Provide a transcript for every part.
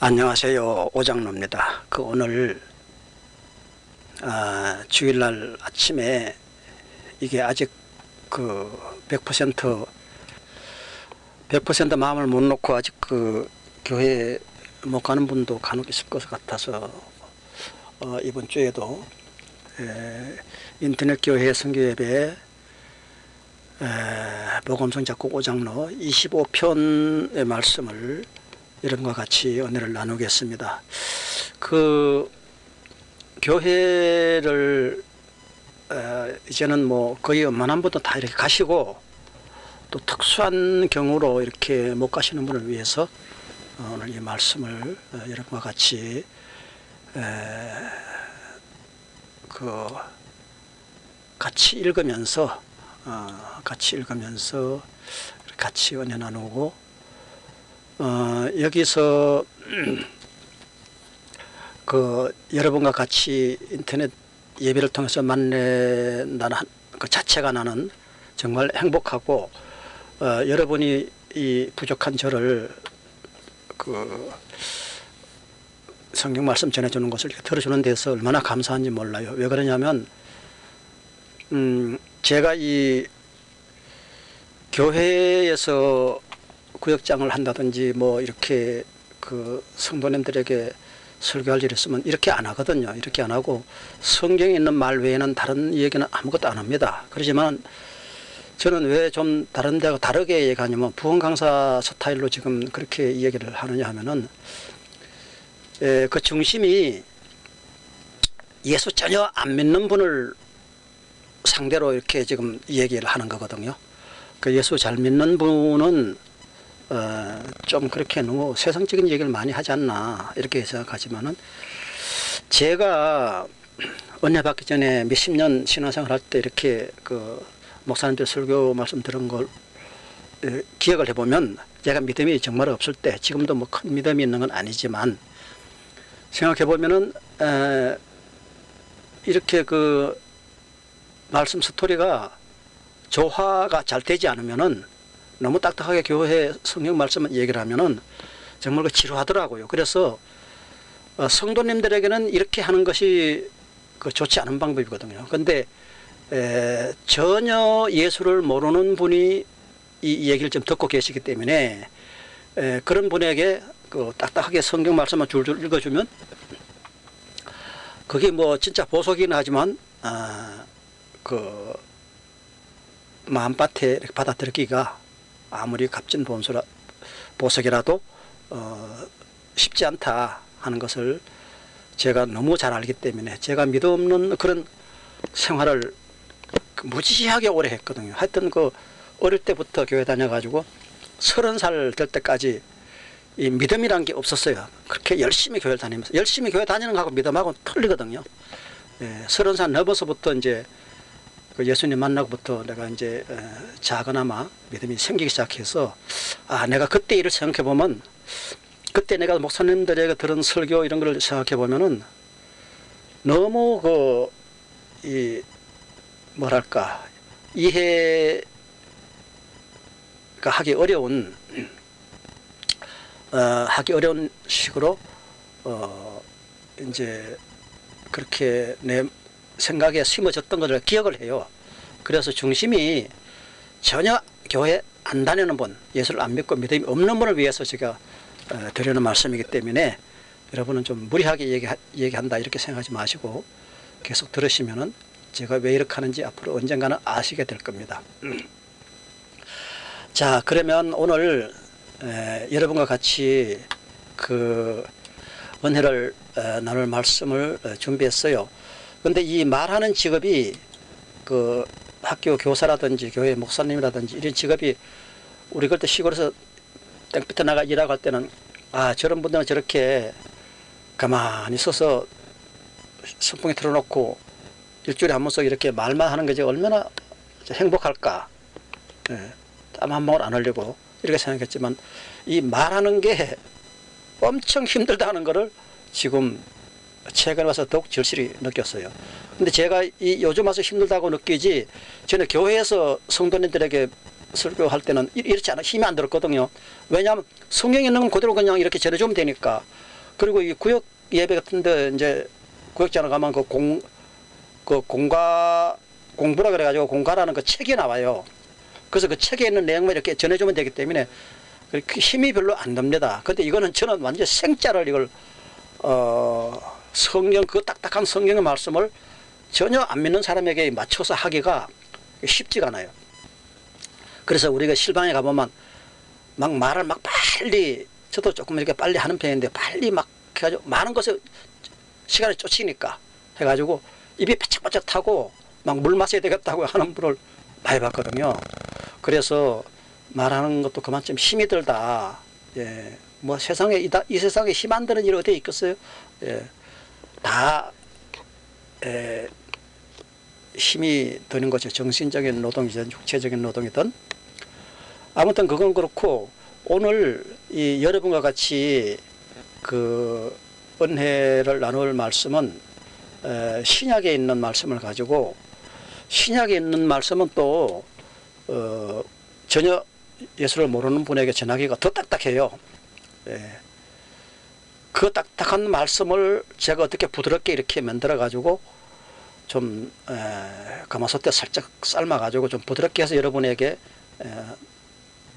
안녕하세요. 오장로입니다. 오늘 주일날 아침에 이게 아직 100% 마음을 못 놓고 아직 교회에 못 가는 분도 간혹 있을 것 같아서 이번 주에도 인터넷 교회 선교예배 복음성 작곡 오장로 25편의 말씀을 여러분과 같이 은혜를 나누겠습니다. 교회를 이제는 거의 웬만한 분도 다 이렇게 가시고, 또 특수한 경우로 이렇게 못 가시는 분을 위해서 오늘 이 말씀을 여러분과 같이 같이 읽으면서 같이 은혜 나누고, 여기서 여러분과 같이 인터넷 예배를 통해서 만난다는 그 자체가 나는 정말 행복하고, 여러분이 이 부족한 저를 성경 말씀 전해주는 것을 들어주는 데서 얼마나 감사한지 몰라요. 왜 그러냐면 제가 이 교회에서 구역장을 한다든지 이렇게 성도님들에게 설교할 일이 있으면 이렇게 안 하거든요. 이렇게 안 하고 성경에 있는 말 외에는 다른 얘기는 아무것도 안 합니다. 그렇지만 저는 왜 좀 다른 데하고 다르게 얘기하냐면, 부흥 강사 스타일로 지금 그렇게 이야기를 하느냐 하면은 그 중심이 예수 전혀 안 믿는 분을 상대로 이렇게 지금 얘기를 하는 거거든요. 예수 잘 믿는 분은 좀 그렇게 너무 세상적인 얘기를 많이 하지 않나 이렇게 생각하지만은, 제가 은혜 받기 전에 몇십 년 신앙생활 할 때 이렇게 목사님들 설교 말씀 들은 걸 기억을 해보면, 제가 믿음이 정말 없을 때, 지금도 큰 믿음이 있는 건 아니지만 생각해보면은 이렇게 말씀 스토리가 조화가 잘 되지 않으면은, 너무 딱딱하게 교회 성경 말씀을 얘기를 하면은 정말 지루하더라고요. 그래서 성도님들에게는 이렇게 하는 것이 좋지 않은 방법이거든요. 근데 전혀 예수를 모르는 분이 이 얘기를 좀 듣고 계시기 때문에 그런 분에게 딱딱하게 성경 말씀을 줄줄 읽어주면, 그게 진짜 보석이긴 하지만 마음밭에 이렇게 받아들이기가 아무리 값진 보석이라도 쉽지 않다 하는 것을 제가 너무 잘 알기 때문에, 제가 믿음 없는 그런 생활을 무지하게 오래 했거든요. 하여튼 어릴 때부터 교회 다녀가지고 30살 될 때까지 이 믿음이란 게 없었어요. 그렇게 열심히 교회를 다니면서, 열심히 교회 다니는 거하고 믿음하고는 틀리거든요. 30살 넘어서부터 이제 예수님 만나고부터 내가 이제 작은아마 믿음이 생기기 시작해서, 내가 그때 일을 생각해 보면, 그때 내가 목사님들에게 들은 설교 이런 걸 생각해 보면은 너무 뭐랄까 이해가 하기 어려운 식으로 이제 그렇게 내 생각에 심어졌던 것을 기억을 해요. 그래서 중심이 전혀 교회 안 다니는 분, 예수를 안 믿고 믿음이 없는 분을 위해서 제가 드리는 말씀이기 때문에, 여러분은 좀 무리하게 얘기한다 이렇게 생각하지 마시고 계속 들으시면은 제가 왜 이렇게 하는지 앞으로 언젠가는 아시게 될 겁니다. 자, 그러면 오늘 여러분과 같이 은혜를 나눌 말씀을 준비했어요. 근데 이 말하는 직업이 학교 교사라든지 교회 목사님이라든지 이런 직업이, 우리 그때 시골에서 땡볕에 나가 일하고 할 때는 저런 분들은 저렇게 가만히 서서 선풍기 틀어놓고 일주일에 한 번씩 이렇게 말만 하는 게 얼마나 행복할까. 땀 한 방울 안 흘리고 이렇게 생각했지만, 이 말하는 게 엄청 힘들다는 거를 지금 최근에 와서 더욱 절실히 느꼈어요. 근데 제가 요즘 와서 힘들다고 느끼지, 전에 교회에서 성도님들에게 설교할 때는 이렇지 않아 힘이 안 들었거든요. 왜냐하면 성경에 있는 건 그대로 그냥 이렇게 전해주면 되니까. 그리고 이 구역 예배 같은데 이제 구역장에 가면 공부라 그래가지고 공가라는 그 책이 나와요. 그래서 그 책에 있는 내용만 이렇게 전해주면 되기 때문에 그렇게 힘이 별로 안 듭니다. 근데 이거는 저는 완전 생짜를 이걸 성경 그 딱딱한 성경의 말씀을 전혀 안 믿는 사람에게 맞춰서 하기가 쉽지가 않아요. 그래서 우리가 실방에 가보면 막 말을 막 빨리, 저도 조금 이렇게 빨리 하는 편인데 빨리 막 해가지고 많은 것에 시간이 쫓기니까 해가지고 입이 바짝바짝 타고 막 물 마셔야 되겠다고 하는 분을 많이 봤거든요. 그래서 말하는 것도 그만큼 힘이 들다. 예. 뭐 세상에 이 세상에 힘 안 드는 일이 어디에 있겠어요? 예. 다 힘이 드는 거죠. 정신적인 노동이든 육체적인 노동이든. 아무튼 그건 그렇고 오늘 이 여러분과 같이 그 은혜를 나눌 말씀은 신약에 있는 말씀을 가지고, 신약에 있는 말씀은 또 전혀 예수를 모르는 분에게 전하기가 더 딱딱해요. 예. 그 딱딱한 말씀을 제가 어떻게 부드럽게 이렇게 만들어 가지고 좀 가마솥에 살짝 삶아 가지고 좀 부드럽게 해서 여러분에게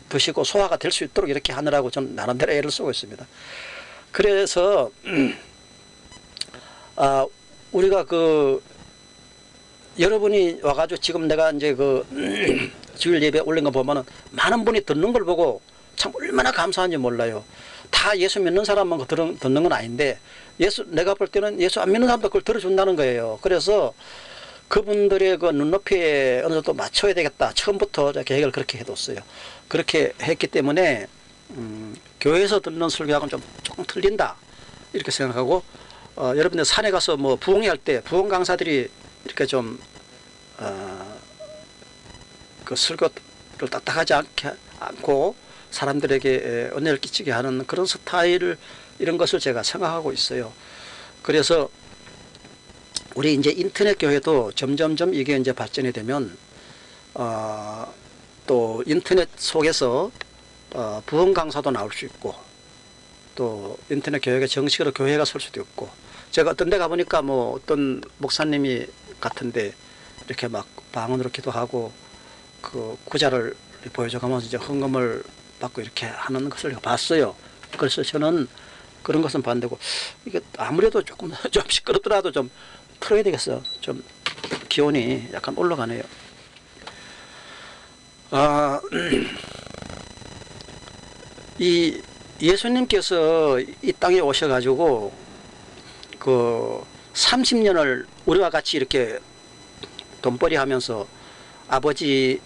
드시고 소화가 될 수 있도록 이렇게 하느라고 좀 나름대로 애를 쓰고 있습니다. 그래서 우리가 그 여러분이 와가지고 지금 내가 이제 그 주일 예배 올린 거 보면은 많은 분이 듣는 걸 보고 참 얼마나 감사한지 몰라요. 다 예수 믿는 사람만 듣는 건 아닌데, 내가 볼 때는 예수 안 믿는 사람도 그걸 들어준다는 거예요. 그래서 그분들의 그 눈높이에 어느 정도 맞춰야 되겠다. 처음부터 계획을 그렇게 해뒀어요. 그렇게 했기 때문에 교회에서 듣는 설교하고는 조금 틀린다 이렇게 생각하고, 여러분들 산에 가서 뭐 부흥회 할 때 부흥 강사들이 이렇게 좀 그 설교를 딱딱하지 않고 사람들에게 은혜를 끼치게 하는 그런 스타일, 이런 것을 제가 생각하고 있어요. 그래서 우리 이제 인터넷 교회도 점점점 이게 이제 발전이 되면 또 인터넷 속에서 부흥 강사도 나올 수 있고, 또 인터넷 교회가 정식으로 교회가 설 수도 있고, 제가 어떤 데 가보니까 뭐 어떤 목사님이 같은데 이렇게 막 방언으로 기도하고 그 구자를 보여줘가면서 이제 헌금을 받고 이렇게 하는 것을 봤어요. 그래서 저는 그런 것은 반대고, 이게 아무래도 조금 좀 시끄럽더라도 좀 틀어야 되겠어. 좀 기온이 약간 올라가네요. 이 예수님께서 이 땅에 오셔가지고 그 30년을 우리와 같이 이렇게 돈벌이 하면서 아버지,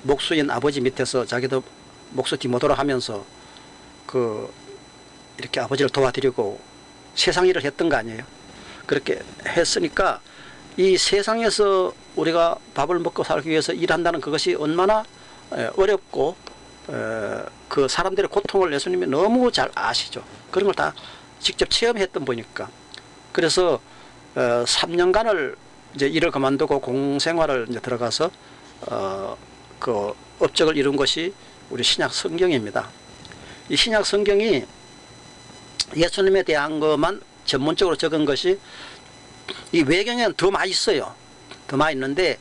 목수인 아버지 밑에서 자기도 목수 디모도를 하면서 그 이렇게 아버지를 도와드리고 세상 일을 했던 거 아니에요. 그렇게 했으니까 이 세상에서 우리가 밥을 먹고 살기 위해서 일한다는 그것이 얼마나 어렵고 그 사람들의 고통을 예수님이 너무 잘 아시죠. 그런 걸 다 직접 체험했던 분이니까. 그래서 3년간을 이제 일을 그만두고 공생활을 이제 들어가서 그 업적을 이룬 것이 우리 신약 성경입니다. 이 신약 성경이 예수님에 대한 것만 전문적으로 적은 것이 이 외경에는 더 많이 있어요. 더 많이 있는데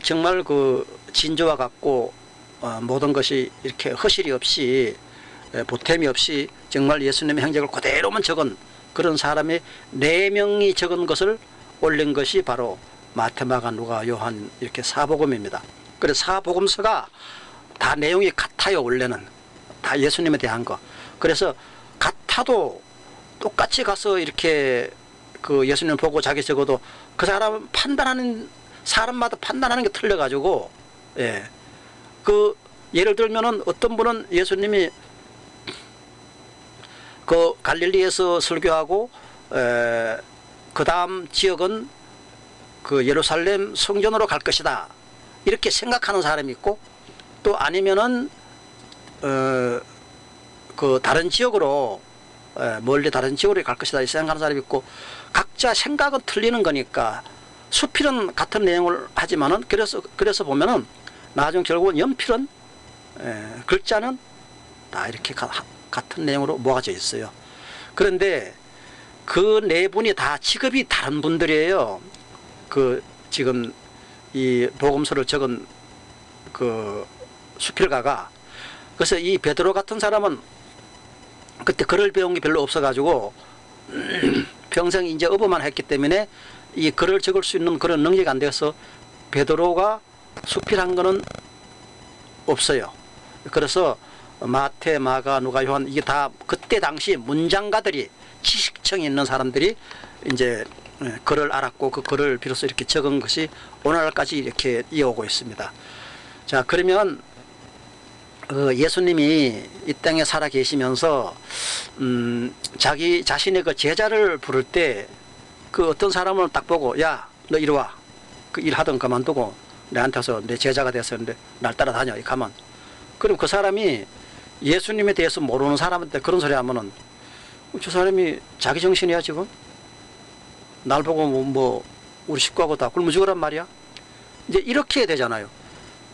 정말 그 진저와 같고 모든 것이 이렇게 허실이 없이 보탬이 없이 정말 예수님의 행적을 그대로만 적은 그런 사람이 4명이 적은 것을 올린 것이 바로 마태, 마가, 누가, 요한 이렇게 사복음입니다. 그래서 사복음서가 다 내용이 같아요. 원래는 다 예수님에 대한 거. 그래서 같아도 똑같이 가서 이렇게 그 예수님 보고 자기 적어도 그 사람 판단하는, 사람마다 판단하는 게 틀려가지고, 예. 그 예를 들면은 어떤 분은 예수님이 그 갈릴리에서 설교하고 그 다음 지역은 그 예루살렘 성전으로 갈 것이다 이렇게 생각하는 사람이 있고, 또 아니면은 그 다른 지역으로 멀리 다른 지역으로 갈 것이다 생각하는 사람이 있고, 각자 생각은 틀리는 거니까 수필은 같은 내용을 하지만은 그래서 보면은 나중 결국은 연필은 글자는 다 이렇게 같은 내용으로 모아져 있어요. 그런데 그 네 분이 다 직업이 다른 분들이에요. 그 지금 이 복음서를 적은 그 수필가가. 그래서 이 베드로 같은 사람은 그때 글을 배운 게 별로 없어가지고 평생 이제 어부만 했기 때문에 이 글을 적을 수 있는 그런 능력이 안 돼서 베드로가 수필한 거는 없어요. 그래서 마태, 마가, 누가, 요한 이게 다 그때 당시 문장가들이 지식청이 있는 사람들이 이제 글을 알았고 그 글을 비로소 이렇게 적은 것이 오늘날까지 이렇게 이어오고 있습니다. 자, 그러면 예수님이 이 땅에 살아 계시면서 자기 자신의 그 제자를 부를 때 그 어떤 사람을 딱 보고 야, 너 이리 와. 그 일 하던 그만두고 내한테 와서 내 제자가 됐었는데 날 따라다녀. 이 가만. 그럼 그 사람이 예수님에 대해서 모르는 사람한테 그런 소리 하면은 저 사람이 자기 정신이야 지금? 날 보고 뭐 우리 식구하고 다 굶어 죽으란 말이야? 이제 이렇게 되잖아요.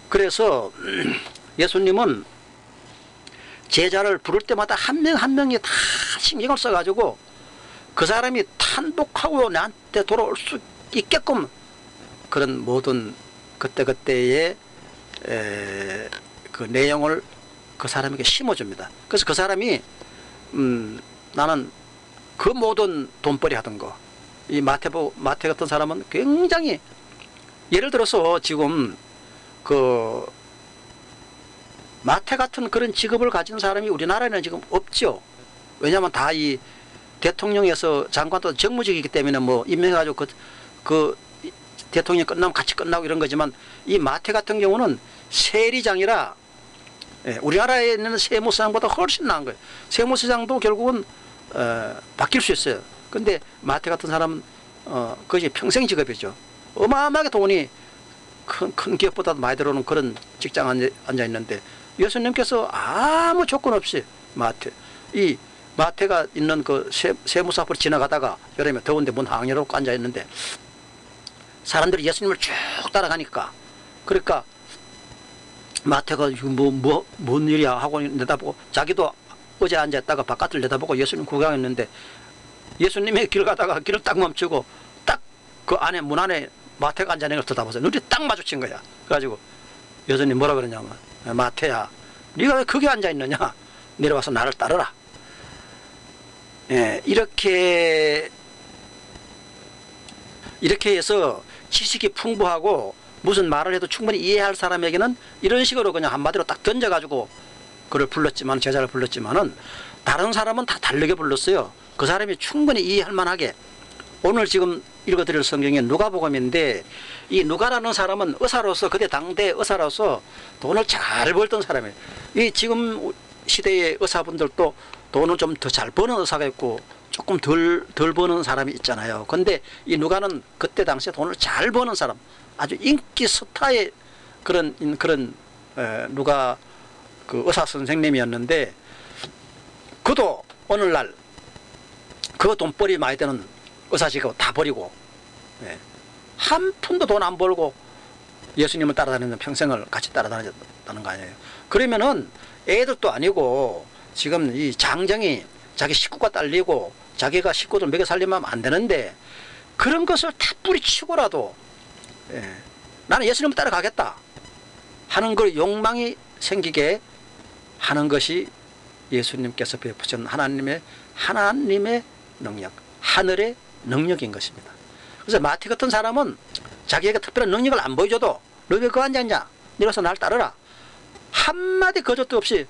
그래서 예수님은 제자를 부를 때마다 한 명 한 명이 다 신경을 써가지고 그 사람이 탄복하고 나한테 돌아올 수 있게끔 그런 모든 그때그때의 그 내용을 그 사람에게 심어줍니다. 그래서 그 사람이 나는 그 모든 돈벌이 하던 거, 이 마태 같은 사람은 굉장히 예를 들어서 지금 그 마태 같은 그런 직업을 가진 사람이 우리나라에는 지금 없죠. 왜냐하면 다 이 대통령에서 장관도 정무직이기 때문에 뭐 임명해가지고 그 대통령이 끝나면 같이 끝나고 이런 거지만 이 마태 같은 경우는 세리장이라 우리나라에 있는 세무서장보다 훨씬 나은 거예요. 세무서장도 결국은 바뀔 수 있어요. 근데 마태 같은 사람은 그것이 평생 직업이죠. 어마어마하게 돈이 큰 기업보다도 많이 들어오는 그런 직장에 앉아 있는데 예수님께서 아무 조건 없이 마태가 있는 그 세무사 앞으로 지나가다가 여름에 더운데 문 항열하고 앉아 있는데 사람들이 예수님을 쭉 따라가니까 그러니까 마태가 뭔 일이야 하고 내다보고 자기도 어제 앉아있다가 바깥을 내다보고 예수님 구경했는데 예수님의 길 가다가 길을 딱 멈추고 딱 그 안에 문 안에 마태가 앉아있는 걸 쳐다보세요. 눈이 딱 마주친 거야. 그래가지고 예수님 뭐라 그러냐면 마태야 네가 왜 거기 앉아있느냐 내려와서 나를 따르라. 이렇게 해서 지식이 풍부하고 무슨 말을 해도 충분히 이해할 사람에게는 이런 식으로 그냥 한마디로 딱 던져가지고 그를 불렀지만 제자를 불렀지만은 다른 사람은 다 다르게 불렀어요. 그 사람이 충분히 이해할 만하게. 오늘 지금 읽어드릴 성경에 누가복음인데 이 누가라는 사람은 의사로서 그때 당대 의사로서 돈을 잘 벌던 사람이에요. 이 지금 시대의 의사분들도 돈을 좀 더 잘 버는 의사가 있고 조금 덜 버는 사람이 있잖아요. 근데 이 누가는 그때 당시에 돈을 잘 버는 사람, 아주 인기 스타의 그런 누가 그 의사 선생님이었는데 그도 오늘날 그 돈벌이 많이 되는 의사 직업 다 버리고 한 푼도 돈 안 벌고 예수님을 따라다니는 평생을 같이 따라다녔다는 거 아니에요. 그러면은 애들도 아니고 지금 이 장정이 자기 식구가 딸리고 자기가 식구들 먹여 살리면 안 되는데 그런 것을 다 뿌리치고라도 나는 예수님을 따라가겠다 하는 걸 욕망이 생기게 하는 것이 예수님께서 베푸신 하나님의 능력, 하늘의 능력인 것입니다. 그래서 마태 같은 사람은 자기에게 특별한 능력을 안 보여줘도 너 왜 그 앉았냐? 내려서 날 따르라. 한마디 거짓도 없이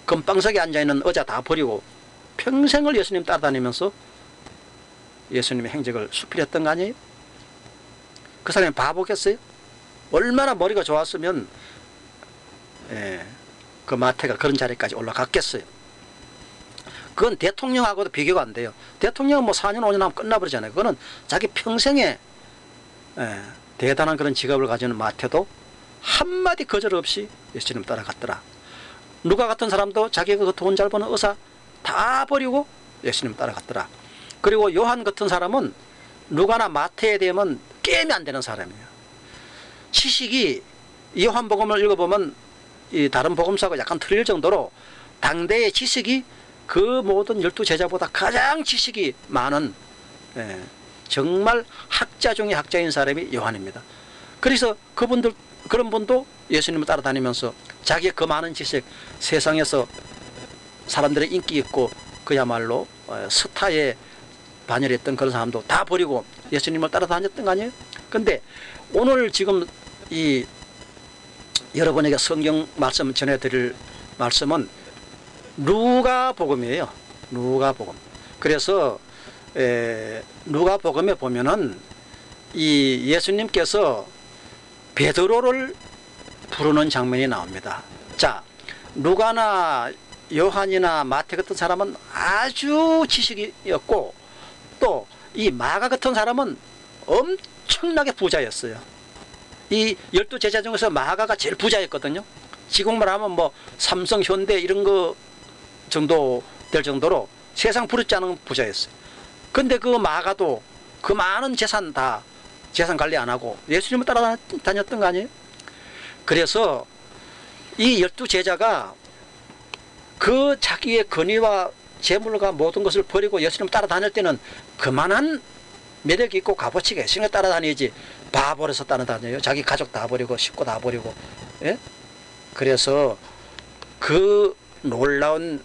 금방석에 앉아있는 의자 다 버리고 평생을 예수님 따라다니면서 예수님의 행적을 수필했던 거 아니에요? 그 사람이 바보겠어요? 얼마나 머리가 좋았으면 그 마태가 그런 자리까지 올라갔겠어요. 그건 대통령하고도 비교가 안 돼요. 대통령은 뭐 4년 5년 하면 끝나버리잖아요. 그거는 자기 평생에 대단한 그런 직업을 가지는 마태도 한마디 거절 없이 예수님 따라갔더라. 누가 같은 사람도 자기가 그 돈 잘 버는 의사 다 버리고 예수님 따라갔더라. 그리고 요한 같은 사람은 누가나 마태에 대하면 게임이 안 되는 사람이에요. 지식이 요한복음을 읽어보면 이 다른 복음서하고 약간 틀릴 정도로 당대의 지식이 그 모든 12제자보다 가장 지식이 많은 정말 학자 중에 학자인 사람이 요한입니다. 그래서 그런 분도 예수님을 따라다니면서 자기의 그 많은 지식, 세상에서 사람들의 인기 있고 그야말로 스타에 반열했던 그런 사람도 다 버리고 예수님을 따라다녔던 거 아니에요? 근데 오늘 지금 이 여러분에게 성경 말씀 전해드릴 말씀은 누가복음이에요. 누가복음. 그래서 누가복음에 보면은 이 예수님께서 베드로를 부르는 장면이 나옵니다. 자, 누가나 요한이나 마태 같은 사람은 아주 지식이었고 또 이 마가 같은 사람은 엄청나게 부자였어요. 이 12제자 중에서 마가가 제일 부자였거든요. 지금 말하면 뭐 삼성, 현대 이런 거 정도 될 정도로 세상 부럽지 않은 부자였어요. 근데 그 마가도 그 많은 재산 다 재산 관리 안 하고 예수님을 따라다녔던 거 아니에요? 그래서 이 12제자가 그 자기의 권위와 재물과 모든 것을 버리고 예수님을 따라다닐 때는 그만한 매력이 있고 값어치가 있으니까 따라다니지 바보라서 따라다녀요. 자기 가족 다 버리고 식구 다 버리고. 예? 그래서 그 놀라운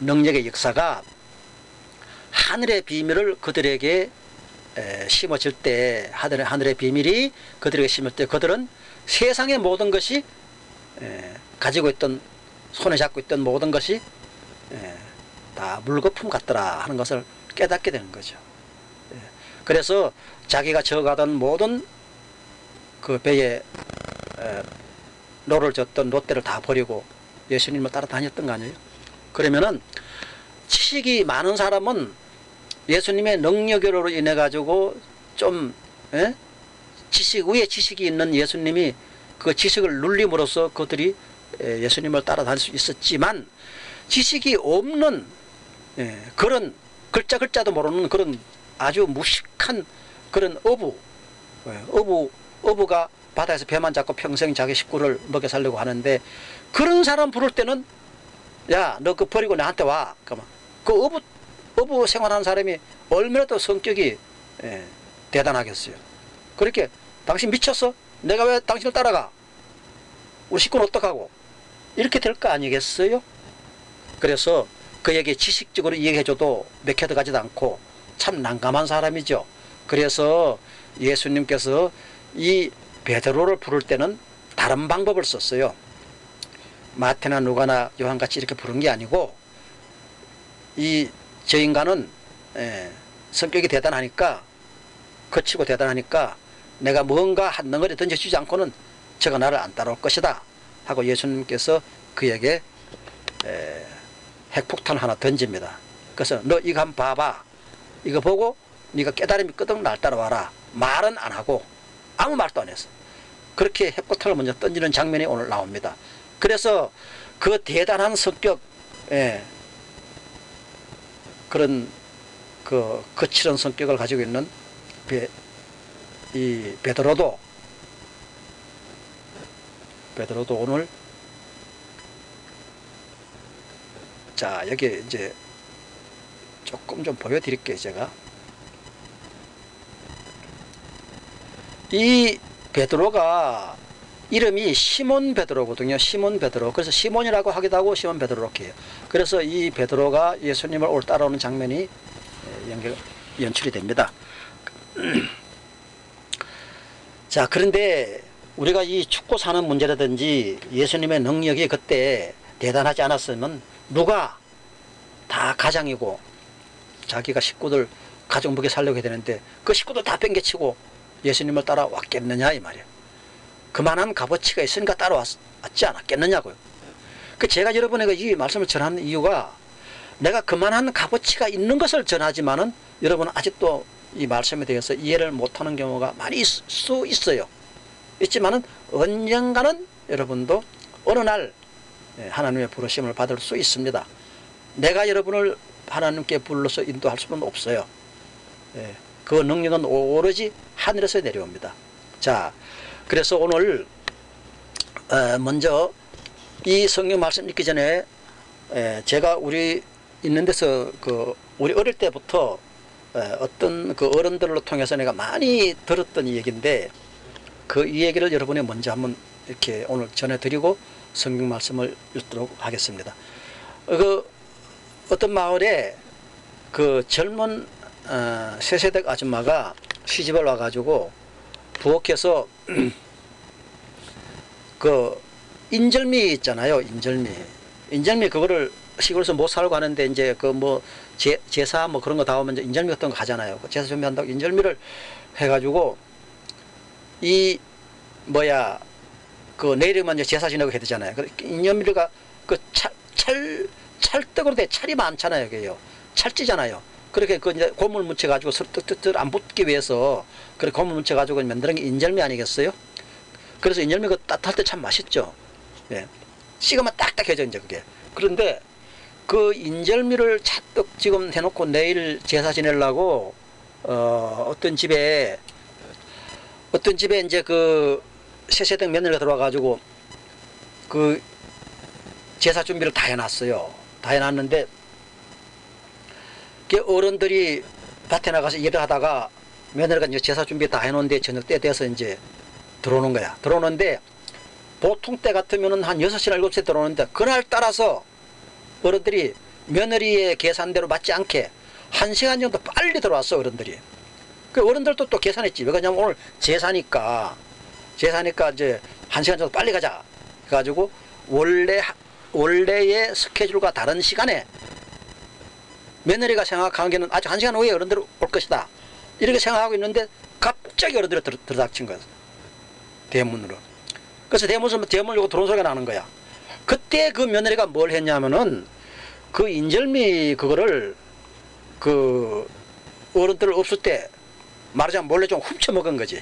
능력의 역사가 하늘의 비밀을 그들에게 심어질 때, 하늘의 비밀이 그들에게 심을 때 그들은 세상의 모든 것이 가지고 있던, 손에 잡고 있던 모든 것이 다 물거품 같더라 하는 것을 깨닫게 되는 거죠. 그래서 자기가 져가던 모든 그 배에 노를 젓던 롯데를 다 버리고 예수님을 따라다녔던 거 아니에요? 그러면은 지식이 많은 사람은 예수님의 능력으로 인해 가지고 좀 지식 위에 지식이 있는 예수님이 그 지식을 눌림으로써 그들이 예수님을 따라다닐 수 있었지만 지식이 없는 그런 글자도 모르는 그런 아주 무식한 그런 어부가 바다에서 배만 잡고 평생 자기 식구를 먹여 살려고 하는데 그런 사람 부를 때는 야, 너 그거 버리고 나한테 와. 그 어부 생활하는 사람이 얼마나 또 성격이 대단하겠어요. 그렇게 당신 미쳤어? 내가 왜 당신을 따라가? 우리 식구는 어떡하고? 이렇게 될 거 아니겠어요? 그래서 그에게 지식적으로 이야기해줘도 맥혀도 가지도 않고 참 난감한 사람이죠. 그래서 예수님께서 이 베드로를 부를 때는 다른 방법을 썼어요. 마태나 누가나 요한같이 이렇게 부른 게 아니고 저 인간은 성격이 대단하니까 거치고 대단하니까 내가 뭔가 한 덩어리 던져주지 않고는 저가 나를 안 따라올 것이다 하고 예수님께서 그에게 핵폭탄을 하나 던집니다. 그래서 너 이거 한번 봐봐. 이거 보고 네가 깨달음이 끄덕 날 따라와라. 말은 안 하고 아무 말도 안 했어. 그렇게 핵폭탄을 먼저 던지는 장면이 오늘 나옵니다. 그래서 그 대단한 성격, 그런 그 거칠은 성격을 가지고 있는 이 베드로도 오늘 자 여기 이제 조금 좀 보여드릴게요. 제가 이 베드로가 이름이 시몬 베드로거든요. 시몬 베드로. 그래서 시몬이라고 하기도 하고 시몬 베드로 이렇게 해요. 그래서 이 베드로가 예수님을 올 따라오는 장면이 연출이 됩니다. 자, 그런데 우리가 이 죽고 사는 문제라든지 예수님의 능력이 그때 대단하지 않았으면 누가 다 가장이고 자기가 식구들 가족 먹여 살려고 되는데 그 식구들 다 뺑개치고 예수님을 따라왔겠느냐 이 말이에요. 그만한 값어치가 있으니까 따라왔지 않았겠느냐고요. 제가 여러분에게 이 말씀을 전하는 이유가 내가 그만한 값어치가 있는 것을 전하지만은 여러분은 아직도 이 말씀에 대해서 이해를 못하는 경우가 많이 있을 수 있어요. 있지만은 언젠가는 여러분도 어느 날 하나님의 부르심을 받을 수 있습니다. 내가 여러분을 하나님께 불러서 인도할 수는 없어요. 그 능력은 오로지 하늘에서 내려옵니다. 자, 그래서 오늘 먼저 이 성경 말씀 읽기 전에 제가 우리 있는 데서 우리 어릴 때부터 어떤 그 어른들로 통해서 내가 많이 들었던 얘기인데 그 이 얘기를 여러분이 먼저 한번 이렇게 오늘 전해드리고 성경 말씀을 읽도록 하겠습니다. 어떤 마을에 그 젊은 세세댁 아줌마가 시집을 와가지고 부엌에서 그 인절미 있잖아요. 인절미 그거를 시골에서 못 살고 하는데 이제 그 뭐 제사 뭐 그런 거 다 오면 이제 인절미 같은 거 가잖아요. 제사 준비한다고 인절미를 해가지고 그 내일이면 이제 제사 지내고 해야 되잖아요. 그 인절미가 그 찰떡으로 돼 찰이 많잖아요. 그게요. 찰지잖아요. 그렇게 그 이제 고물 묻혀가지고 뜰뜰뜰 안 붙기 위해서 그렇게 고물 묻혀가지고 만드는 게 인절미 아니겠어요? 그래서 인절미가 따뜻할 때 참 맛있죠. 예. 식으면 딱딱해져 이제 그게. 그런데 그 인절미를 찰떡 지금 해놓고 내일 제사 지내려고 어떤 집에 이제 그 세세댁 며느리가 들어와가지고 그 제사 준비를 다 해놨어요. 다 해놨는데 그 어른들이 밭에 나가서 일을 하다가 며느리가 이제 제사 준비 다 해놓은데 저녁 때 돼서 이제 들어오는 거야. 들어오는데 보통 때 같으면은 한 6시나 7시에 들어오는데 그날 따라서 어른들이 며느리의 계산대로 맞지 않게 1시간 정도 빨리 들어왔어. 어른들이. 그 어른들도 또 계산했지. 왜 그러냐면 오늘 제사니까 이제 1시간 정도 빨리 가자 해가지고 원래의 스케줄과 다른 시간에 며느리가 생각한 게는 아직 1시간 후에 어른들 올 것이다 이렇게 생각하고 있는데 갑자기 어른들이 들어닥친 거야. 대문으로. 그래서 대문을 열고 들어온 소리가 나는 거야. 그때 그 며느리가 뭘 했냐면은 그 인절미 그거를 그 어른들 없을 때 말하자면 몰래 좀 훔쳐 먹은 거지.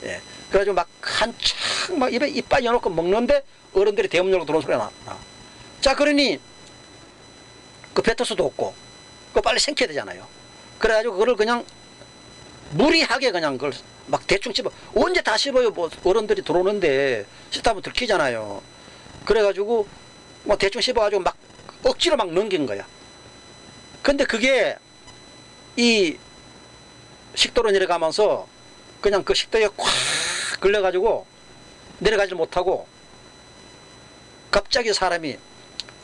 예. 그래가지고 막 한창 막 입에 이빨 여놓고 먹는데 어른들이 대문 열고 들어온 소리가 나. 자, 그러니 그 뱉을 수도 없고 그거 빨리 생겨야 되잖아요. 그래가지고 그거를 그냥 무리하게 그냥 그걸 막 대충 씹어. 언제 다 씹어요. 뭐 어른들이 들어오는데 씹다면 들키잖아요. 그래가지고 뭐 대충 씹어가지고 막 억지로 막 넘긴 거야. 근데 그게 이 식도로 내려가면서 그냥 그 식도에 콱 걸려가지고 내려가지 못하고 갑자기 사람이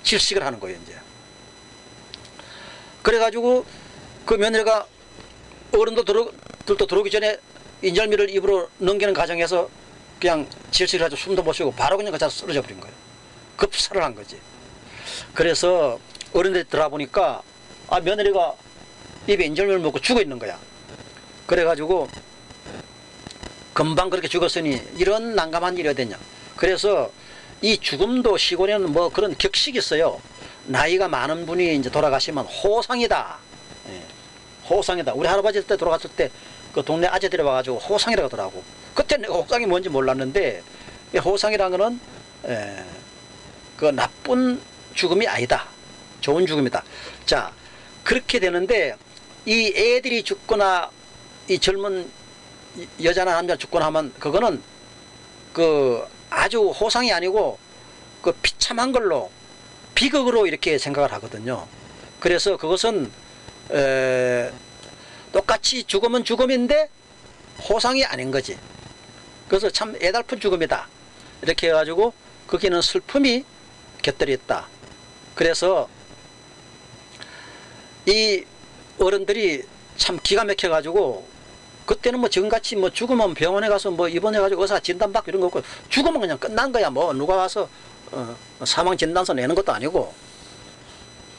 질식을 하는 거예요. 이제 그래가지고 그 며느리가 어른들도 들어오기 전에 인절미를 입으로 넘기는 과정에서 그냥 질식을 하죠. 숨도 못 쉬고 바로 그냥 그 자리에서 쓰러져 버린 거예요. 급사를 한 거지. 그래서 어른들이 들어보니까 며느리가 입에 인절미를 먹고 죽어 있는 거야. 그래가지고 금방 그렇게 죽었으니 이런 난감한 일이 어딨냐. 그래서 이 죽음도 시골에는 뭐 그런 격식이 있어요. 나이가 많은 분이 이제 돌아가시면 호상이다. 예. 호상이다. 우리 할아버지 때 돌아갔을 때 그 동네 아재들이 와가지고 호상이라고 하더라고. 그때 내가 호상이 뭔지 몰랐는데 호상이라는 거는 그 나쁜 죽음이 아니다. 좋은 죽음이다. 자, 그렇게 되는데 이 애들이 죽거나 이 젊은 여자나 남자 죽거나 하면 그거는 그 아주 호상이 아니고 그 비참한 걸로 비극으로 이렇게 생각을 하거든요. 그래서 그것은 똑같이 죽음은 죽음인데 호상이 아닌 거지. 그래서 참 애달픈 죽음이다. 이렇게 해가지고 거기는 슬픔이 곁들여 있다. 그래서 이 어른들이 참 기가 막혀가지고 그때는 뭐 지금같이 뭐 죽으면 병원에 가서 뭐 입원해가지고 의사 진단받고 이런 거 없고 죽으면 그냥 끝난 거야. 뭐 누가 와서 사망 진단서 내는 것도 아니고.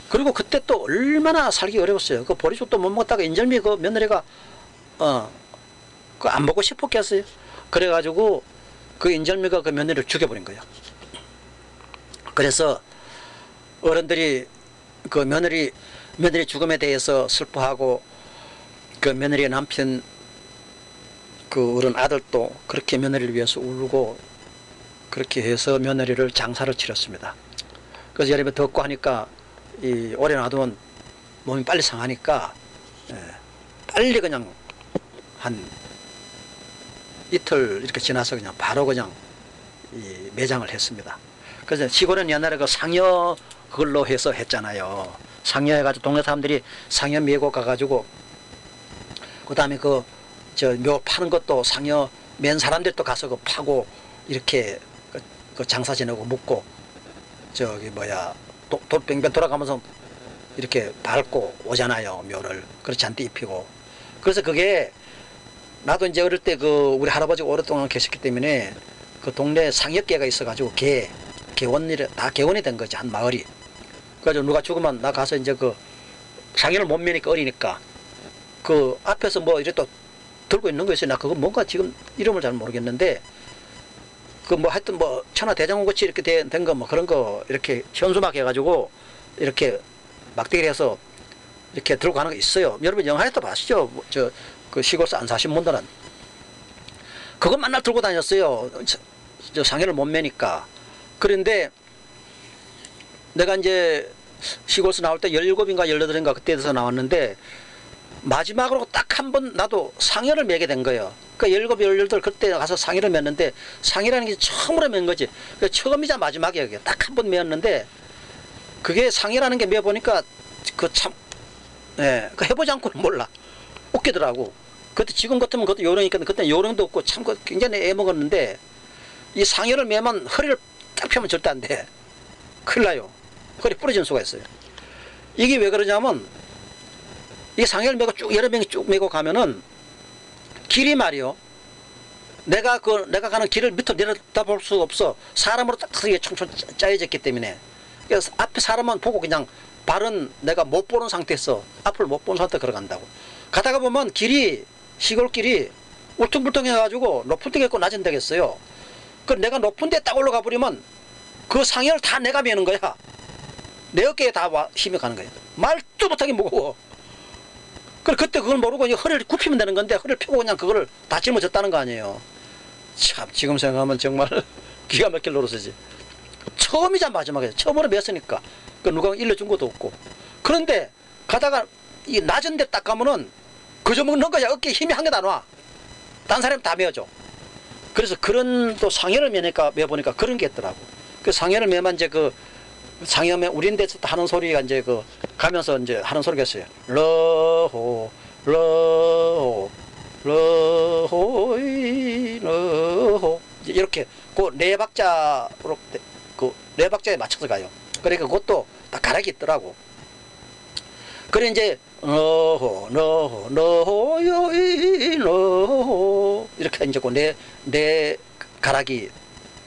그리고 그때 또 얼마나 살기 어려웠어요. 그 보리죽도 못 먹다가 인절미 그 며느리가 그 안 먹고 싶었겠어요. 그래가지고 그 인절미가 그 며느리를 죽여버린 거야. 그래서 어른들이 그 며느리 죽음에 대해서 슬퍼하고 그 며느리의 남편 그 어른 아들도 그렇게 며느리를 위해서 울고 그렇게 해서 며느리를 장사를 치렀습니다. 그래서 여름에 덥고 하니까 이 오래 놔두면 몸이 빨리 상하니까 빨리 그냥 한 이틀 이렇게 지나서 그냥 바로 그냥 이 매장을 했습니다. 그래서 시골은 옛날에 그 상여 그걸로 해서 했잖아요. 상여해가지고 동네 사람들이 상여 메고 가가지고 그 다음에 그 저 묘 파는 것도 상여 맨 사람들도 가서 그 파고 이렇게 그 장사 지내고 묵고 저기 뭐야 돌뱅뱅 돌아가면서 이렇게 밟고 오잖아요. 묘를 그렇지 않게 입히고. 그래서 그게 나도 이제 어릴 때 그 우리 할아버지가 오랫동안 계셨기 때문에 그 동네 상여계가 있어가지고 개원일에 다 개원이 된 거지, 한 마을이. 그래가지고 누가 죽으면 나 가서 이제 그 상여를 못 매니까 어리니까 그 앞에서 뭐 이래 또 들고 있는 거 있어요. 나 그거 뭔가 지금 이름을 잘 모르겠는데 그 뭐 하여튼 뭐 천하대장군같이 이렇게 된 거 뭐 그런 거 이렇게 현수막 해가지고 이렇게 막대기를 해서 이렇게 들고 가는 거 있어요. 여러분 영화에도 봤시죠? 저 그 시골서 안 사신 분들은 그거 맨날 들고 다녔어요. 저 상해를 못 매니까. 그런데 내가 이제 시골서 나올 때 17인가 18인가 그때에서 나왔는데 마지막으로 딱 한 번 나도 상해를 매게 된 거예요. 그러니까 17, 18 그때 가서 상해를 맸는데 상해라는 게 처음으로 맨 거지. 그러니까 처음이자 마지막이에요. 딱 한 번 매었는데 그게 상해라는 게 매보니까 그 참, 예, 그 해보지 않고는 몰라. 웃기더라고. 그때 지금 같으면 그것도 요령이니까 그때 요령도 없고 참 굉장히 애먹었는데 이 상해를 매면 허리를 딱 펴면 절대 안 돼. 큰일 나요. 허리 부러지는 수가 있어요. 이게 왜 그러냐면 이 상해를 메고 쭉 여러 명이 쭉 메고 가면은 길이 말이요. 내가 가는 길을 밑으로 내려다볼 수가 없어. 사람으로 딱딱하게 총총 짜여졌기 때문에. 그래서 앞에 사람만 보고 그냥 발은 내가 못 보는 상태에서 앞을 못 보는 상태에 걸어간다고. 가다가 보면 길이 시골길이 울퉁불퉁해가지고 높은 데가 있고 낮은 데가 있어요. 그 내가 높은 데 딱 올라가 버리면 그 상해를 다 내가 매는 거야. 내 어깨에 다 힘이 가는 거야. 말도 못하게 무거워. 그때 그걸 모르고 허리를 굽히면 되는 건데 허리를 펴고 그냥 그거를 다 짊어졌다는 거 아니에요. 참 지금 생각하면 정말 기가 막힐 노릇이지. 처음이자 마지막이죠. 처음으로 맸으니까 누가 일러준 것도 없고. 그런데 가다가 이 낮은 데 딱 가면은 그저 먹는 거야. 어깨에 힘이 한 개도 안 와. 딴 사람이 다 메어줘. 그래서 그런 또 상해를 매보니까 그런 게 있더라고. 그 상해를 매면 이제 그 상해면 우린 데서 하는 소리가 이제 그 가면서 이제 하는 소리가 있어요. 러호 러호 러호이 러호 이렇게 그 네 박자로 그 네 박자에 맞춰서 가요. 그러니까 그것도 다 가락이 있더라고. 그래 이제 너호 너호 너호요이 너호 이렇게 이제 그 네 가락이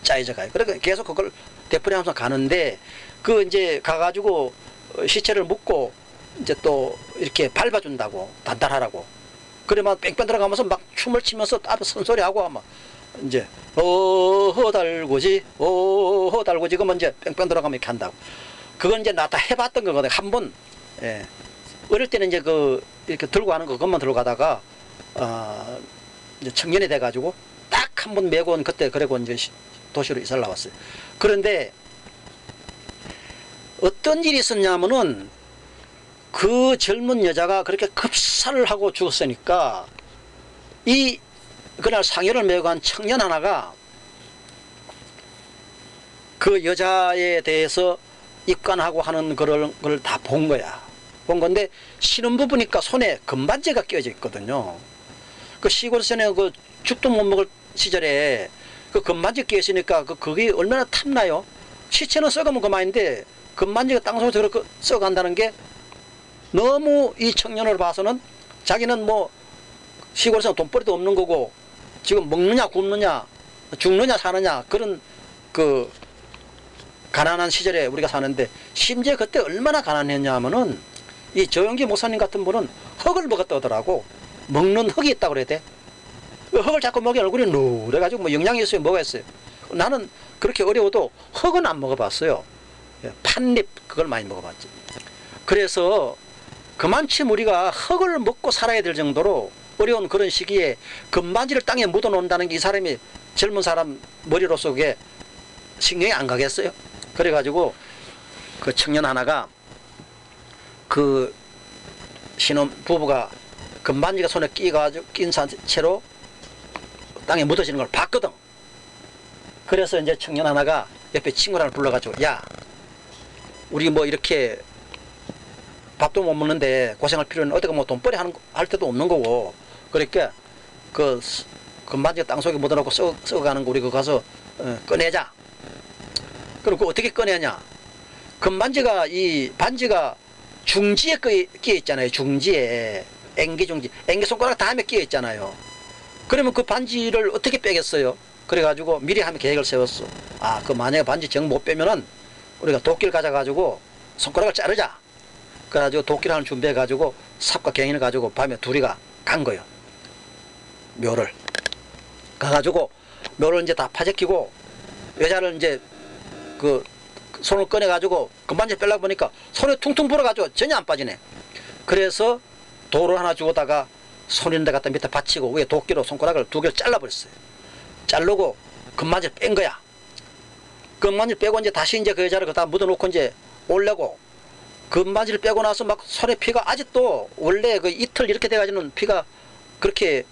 짜여져 가요. 그러니까 계속 그걸 되풀이하면서 가는데 그 이제 가가지고 시체를 묻고 이제 또 이렇게 밟아준다고 단단하라고. 그러면 뺑뺑 들어가면서 막 춤을 치면서 앞에 선소리하고 막 이제 어허 달구지 어허 달구지 그러면 이제 뺑뺑 들어가면 이렇게 한다고. 그건 이제 나 다 해봤던 거거든. 한번 예. 어릴 때는 이제 그 이렇게 들고 가는 거 그것만 들고 가다가 이제 청년이 돼가지고 딱 한 번 메고 온 그때 그리고 이제 도시로 이사를 나왔어요. 그런데 어떤 일이 있었냐면은 그 젊은 여자가 그렇게 급살을 하고 죽었으니까 그날 상여를 메고 간 청년 하나가 그 여자에 대해서 입관하고 하는 걸 다 본 거야. 본 건데 신혼부부니까 손에 금반지가 끼어져 있거든요. 그 시골에서는 그 죽도 못 먹을 시절에 그 금반지 끼어 있으니까 그게 얼마나 탐나요. 시체는 썩으면 그만인데 금반지가 땅속에 저렇게 썩어간다는 게 너무 이 청년을 봐서는 자기는 뭐 시골에서 돈벌이도 없는 거고 지금 먹느냐 굶느냐 죽느냐 사느냐 그런 그 가난한 시절에 우리가 사는데 심지어 그때 얼마나 가난했냐 하면은 이 조영기 목사님 같은 분은 흙을 먹었다 하더라고. 먹는 흙이 있다고 그래야 돼. 그 흙을 자꾸 먹여 얼굴이 누래가지고 뭐 영양이 있어요 뭐가 있어요. 나는 그렇게 어려워도 흙은 안 먹어봤어요. 팥잎 그걸 많이 먹어봤지. 그래서 그만큼 우리가 흙을 먹고 살아야 될 정도로 어려운 그런 시기에 금반지를 땅에 묻어 놓는다는 게 이 사람이 젊은 사람 머리로서 그게 신경이 안 가겠어요. 그래가지고 그 청년 하나가 그 신혼 부부가 금반지가 손에 끼가지고 낀 채로 땅에 묻어지는 걸 봤거든. 그래서 이제 청년 하나가 옆에 친구를 불러가지고 야 우리 뭐 이렇게 밥도 못 먹는데 고생할 필요는 어디가 뭐 돈벌이 할 때도 없는 거고, 그러니까 그 금반지가 땅속에 묻어놓고 썩어가는 거 우리 그거 가서 꺼내자. 그럼 그 어떻게 꺼내냐? 금반지가 이 반지가 중지에 끼어 있잖아요. 중지에 앵기 손가락 다음에 끼어 있잖아요. 그러면 그 반지를 어떻게 빼겠어요? 그래가지고 미리 하면 계획을 세웠어. 아, 그 만약에 반지 정 못 빼면은 우리가 도끼를 가져가지고 손가락을 자르자. 그래가지고 도끼를 하나 준비해가지고 삽과 갱인을 가지고 밤에 둘이가 간 거예요. 묘를 가가지고 묘를 이제 다 파재키고 여자를 이제 그 손을 꺼내가지고 금반지 빼려고 보니까 손에 퉁퉁 불어가지고 전혀 안 빠지네. 그래서 돌을 하나 주고다가 손 있는 데 갖다 밑에 받치고 위에 도끼로 손가락을 두 개를 잘라버렸어요. 자르고 금반지를 뺀 거야. 금반지를 빼고 이제 다시 이제 그 여자를 거기다 묻어놓고 이제 올려고, 금반지를 빼고 나서 막 손에 피가 아직도 원래 그 이틀 이렇게 돼가지고는 피가 그렇게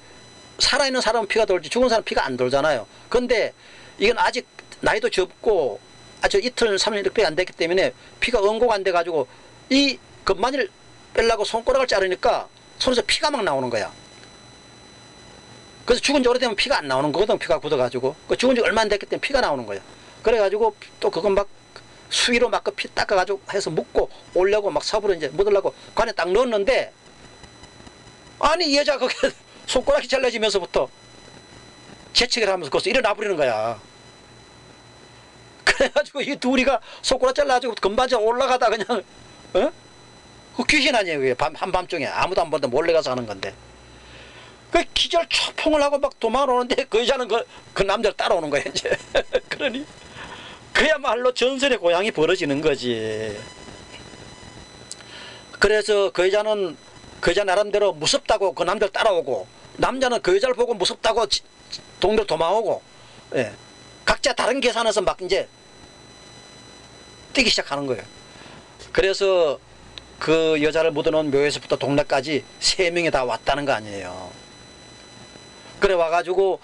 살아있는 사람은 피가 돌지 죽은 사람은 피가 안 돌잖아요. 근데 이건 아직 나이도 적고 아주 이틀 3일 이렇게 안 됐기 때문에 피가 응고가 안 돼가지고 이 금반지를 빼려고 손가락을 자르니까 손에서 피가 막 나오는 거야. 그래서 죽은 지 오래되면 피가 안 나오는 거거든. 피가 굳어가지고 그 죽은 지 얼마 안 됐기 때문에 피가 나오는 거야. 그래가지고 또 그건 막 수위로 막 그 피 닦아가지고 해서 묶고 올려고 막 삽으로 이제 묻으려고 그 안에 딱 넣었는데, 아니 이 여자가 거기 손가락이 잘라지면서부터 재채기를 하면서 거기서 일어나 버리는 거야. 그래가지고 이 둘이가 손가락 잘라가지고 금반지가 올라가다 그냥 그 귀신 아니에요. 그게 한밤중에 아무도 안 보는데 몰래 가서 하는 건데, 그 기절 초풍을 하고 막 도망오는데 그 여자는 그 남자를 따라오는 거야 이제. 그러니 그야말로 전설의 고향이 벌어지는 거지. 그래서 그 여자는 그 여자 나름대로 무섭다고 그 남자를 따라오고, 남자는 그 여자를 보고 무섭다고 동네로 도망오고, 예. 각자 다른 계산에서 막 이제 뛰기 시작하는 거예요. 그래서 그 여자를 묻어놓은 묘에서부터 동네까지 3명이 다 왔다는 거 아니에요. 그래 와가지고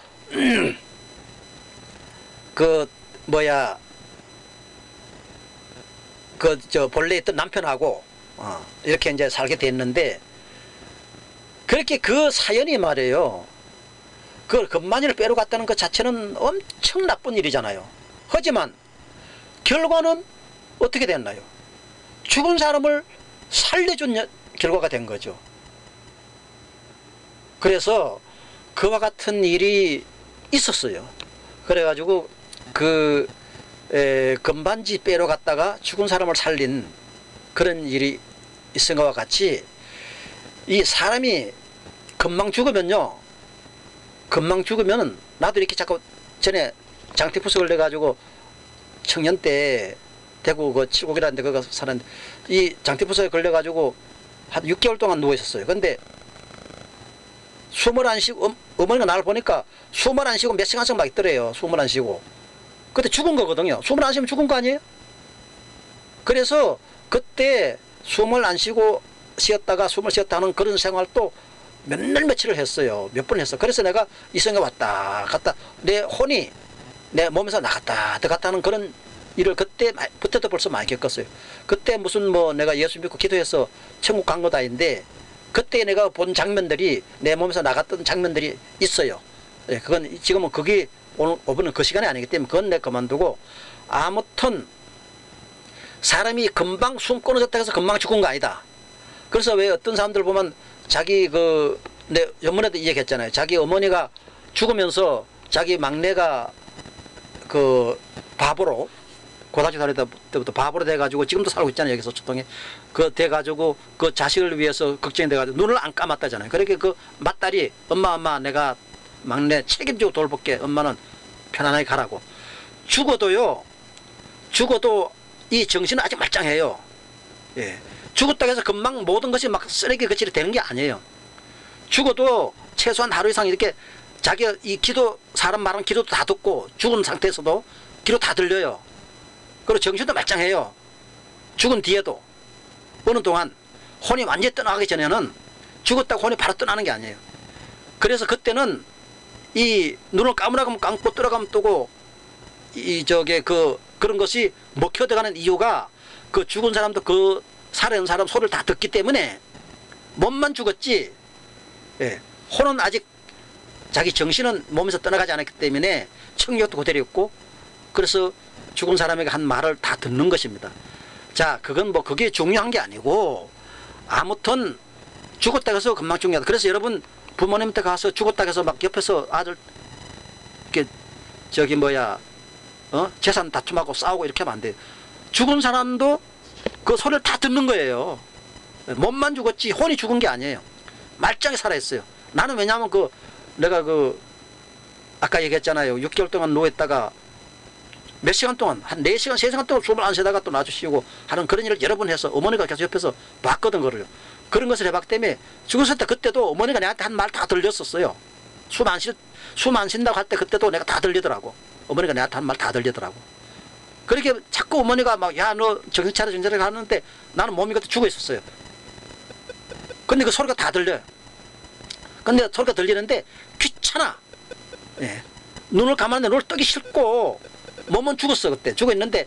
그 뭐야 그 저 본래 있던 남편하고 이렇게 이제 살게 됐는데, 그렇게 그 사연이 말이에요. 그 금반지를 빼러 갔다는 것 자체는 엄청 나쁜 일이잖아요. 하지만 결과는 어떻게 됐나요? 죽은 사람을 살려준 결과가 된 거죠. 그래서 그와 같은 일이 있었어요. 그래가지고 그 금반지 빼러 갔다가 죽은 사람을 살린 그런 일이 있은 것과 같이, 이 사람이 금방 죽으면요, 금방 죽으면 나도 이렇게 자꾸 전에 장티푸스 걸려가지고 청년 때 대구 그 칠곡이라는데 거기 사는데 이 장티푸스에 걸려가지고 한 6개월 동안 누워 있었어요. 근데 숨을 안 쉬고 어머니가 나를 보니까 숨을 안 쉬고 몇 시간씩 막 있더래요. 숨을 안 쉬고. 그때 죽은 거거든요. 숨을 안 쉬면 죽은 거 아니에요? 그래서 그때 숨을 안 쉬고 쉬었다가 숨을 쉬었다는 그런 생활도 몇 날 며칠을 했어요. 몇 번 했어. 그래서 내가 이 생각에 왔다 갔다 내 혼이 내 몸에서 나갔다 들어갔다는 그런 일을 그때부터도 벌써 많이 겪었어요. 그때 무슨 뭐 내가 예수 믿고 기도해서 천국 간 것도 아닌데, 그때 내가 본 장면들이 내 몸에서 나갔던 장면들이 있어요. 예, 그건 지금은 그게 오늘은 그 시간이 아니기 때문에 그건 내가 그만두고, 아무튼 사람이 금방 숨 끊어졌다 해서 금방 죽은 거 아니다. 그래서 왜 어떤 사람들 보면 자기 내 전문에도 이 얘기 했잖아요. 자기 어머니가 죽으면서 자기 막내가 그 바보로 고등학교 다닐 때부터 바보로 돼가지고 지금도 살고 있잖아요. 여기서 소통에 그 돼가지고 그 자식을 위해서 걱정이 돼가지고 눈을 안 감았다잖아요. 그렇게 그 맏딸이 엄마 내가 막내 책임지고 돌볼게. 엄마는 편안하게 가라고. 죽어도 이 정신은 아직 말짱해요. 예. 죽었다고 해서 금방 모든 것이 막 쓰레기 거칠이 되는 게 아니에요. 죽어도 최소한 하루 이상 이렇게 자기가 이 기도, 사람 말하는 기도도 다 듣고 죽은 상태에서도 기도 다 들려요. 그리고 정신도 말짱해요. 죽은 뒤에도 어느 동안 혼이 완전히 떠나가기 전에는 죽었다고 혼이 바로 떠나는 게 아니에요. 그래서 그때는 이 눈을 감으라고 감고 뜨라가면 뜨고 그런 것이 먹혀 들어가는 이유가 그 죽은 사람도 그 살아있는 사람 소리를 다 듣기 때문에 몸만 죽었지, 예, 혼은 아직 자기 정신은 몸에서 떠나가지 않았기 때문에 청력도 그대로 있고, 그래서 죽은 사람에게 한 말을 다 듣는 것입니다. 자, 그건 뭐 그게 중요한 게 아니고, 아무튼 죽었다 해서 금방 중요하다. 그래서 여러분 부모님한테 가서 죽었다 해서 막 옆에서 아들 이렇게 저기 뭐야 재산 다툼하고 싸우고 이렇게 하면 안 돼요. 죽은 사람도 그 소리를 다 듣는 거예요. 몸만 죽었지 혼이 죽은 게 아니에요. 말짱히 살아있어요. 나는 왜냐하면 내가 아까 얘기했잖아요. 6개월 동안 누워있다가 몇 시간 동안, 한 4시간, 3시간 동안 숨을 안 쉬다가 또 놔주시고 하는 그런 일을 여러 번 해서 어머니가 계속 옆에서 봤거든, 그거를. 그런 것을 해봤기 때문에 죽었을 때 그때도 어머니가 내한테 한 말 다 들렸었어요. 숨 안 쉰다고 할 때 그때도 내가 다 들리더라고. 어머니가 내한테 한 말 다 들리더라고. 그렇게 자꾸 어머니가 막, 야, 너 정신 차려, 정신 차려 하는데 나는 몸이 그때 죽어 있었어요. 근데 그 소리가 다 들려요. 근데 소리가 들리는데 귀찮아. 예. 눈을 감았는데 눈을 뜨기 싫고, 몸은 죽었어, 그때. 죽어 있는데,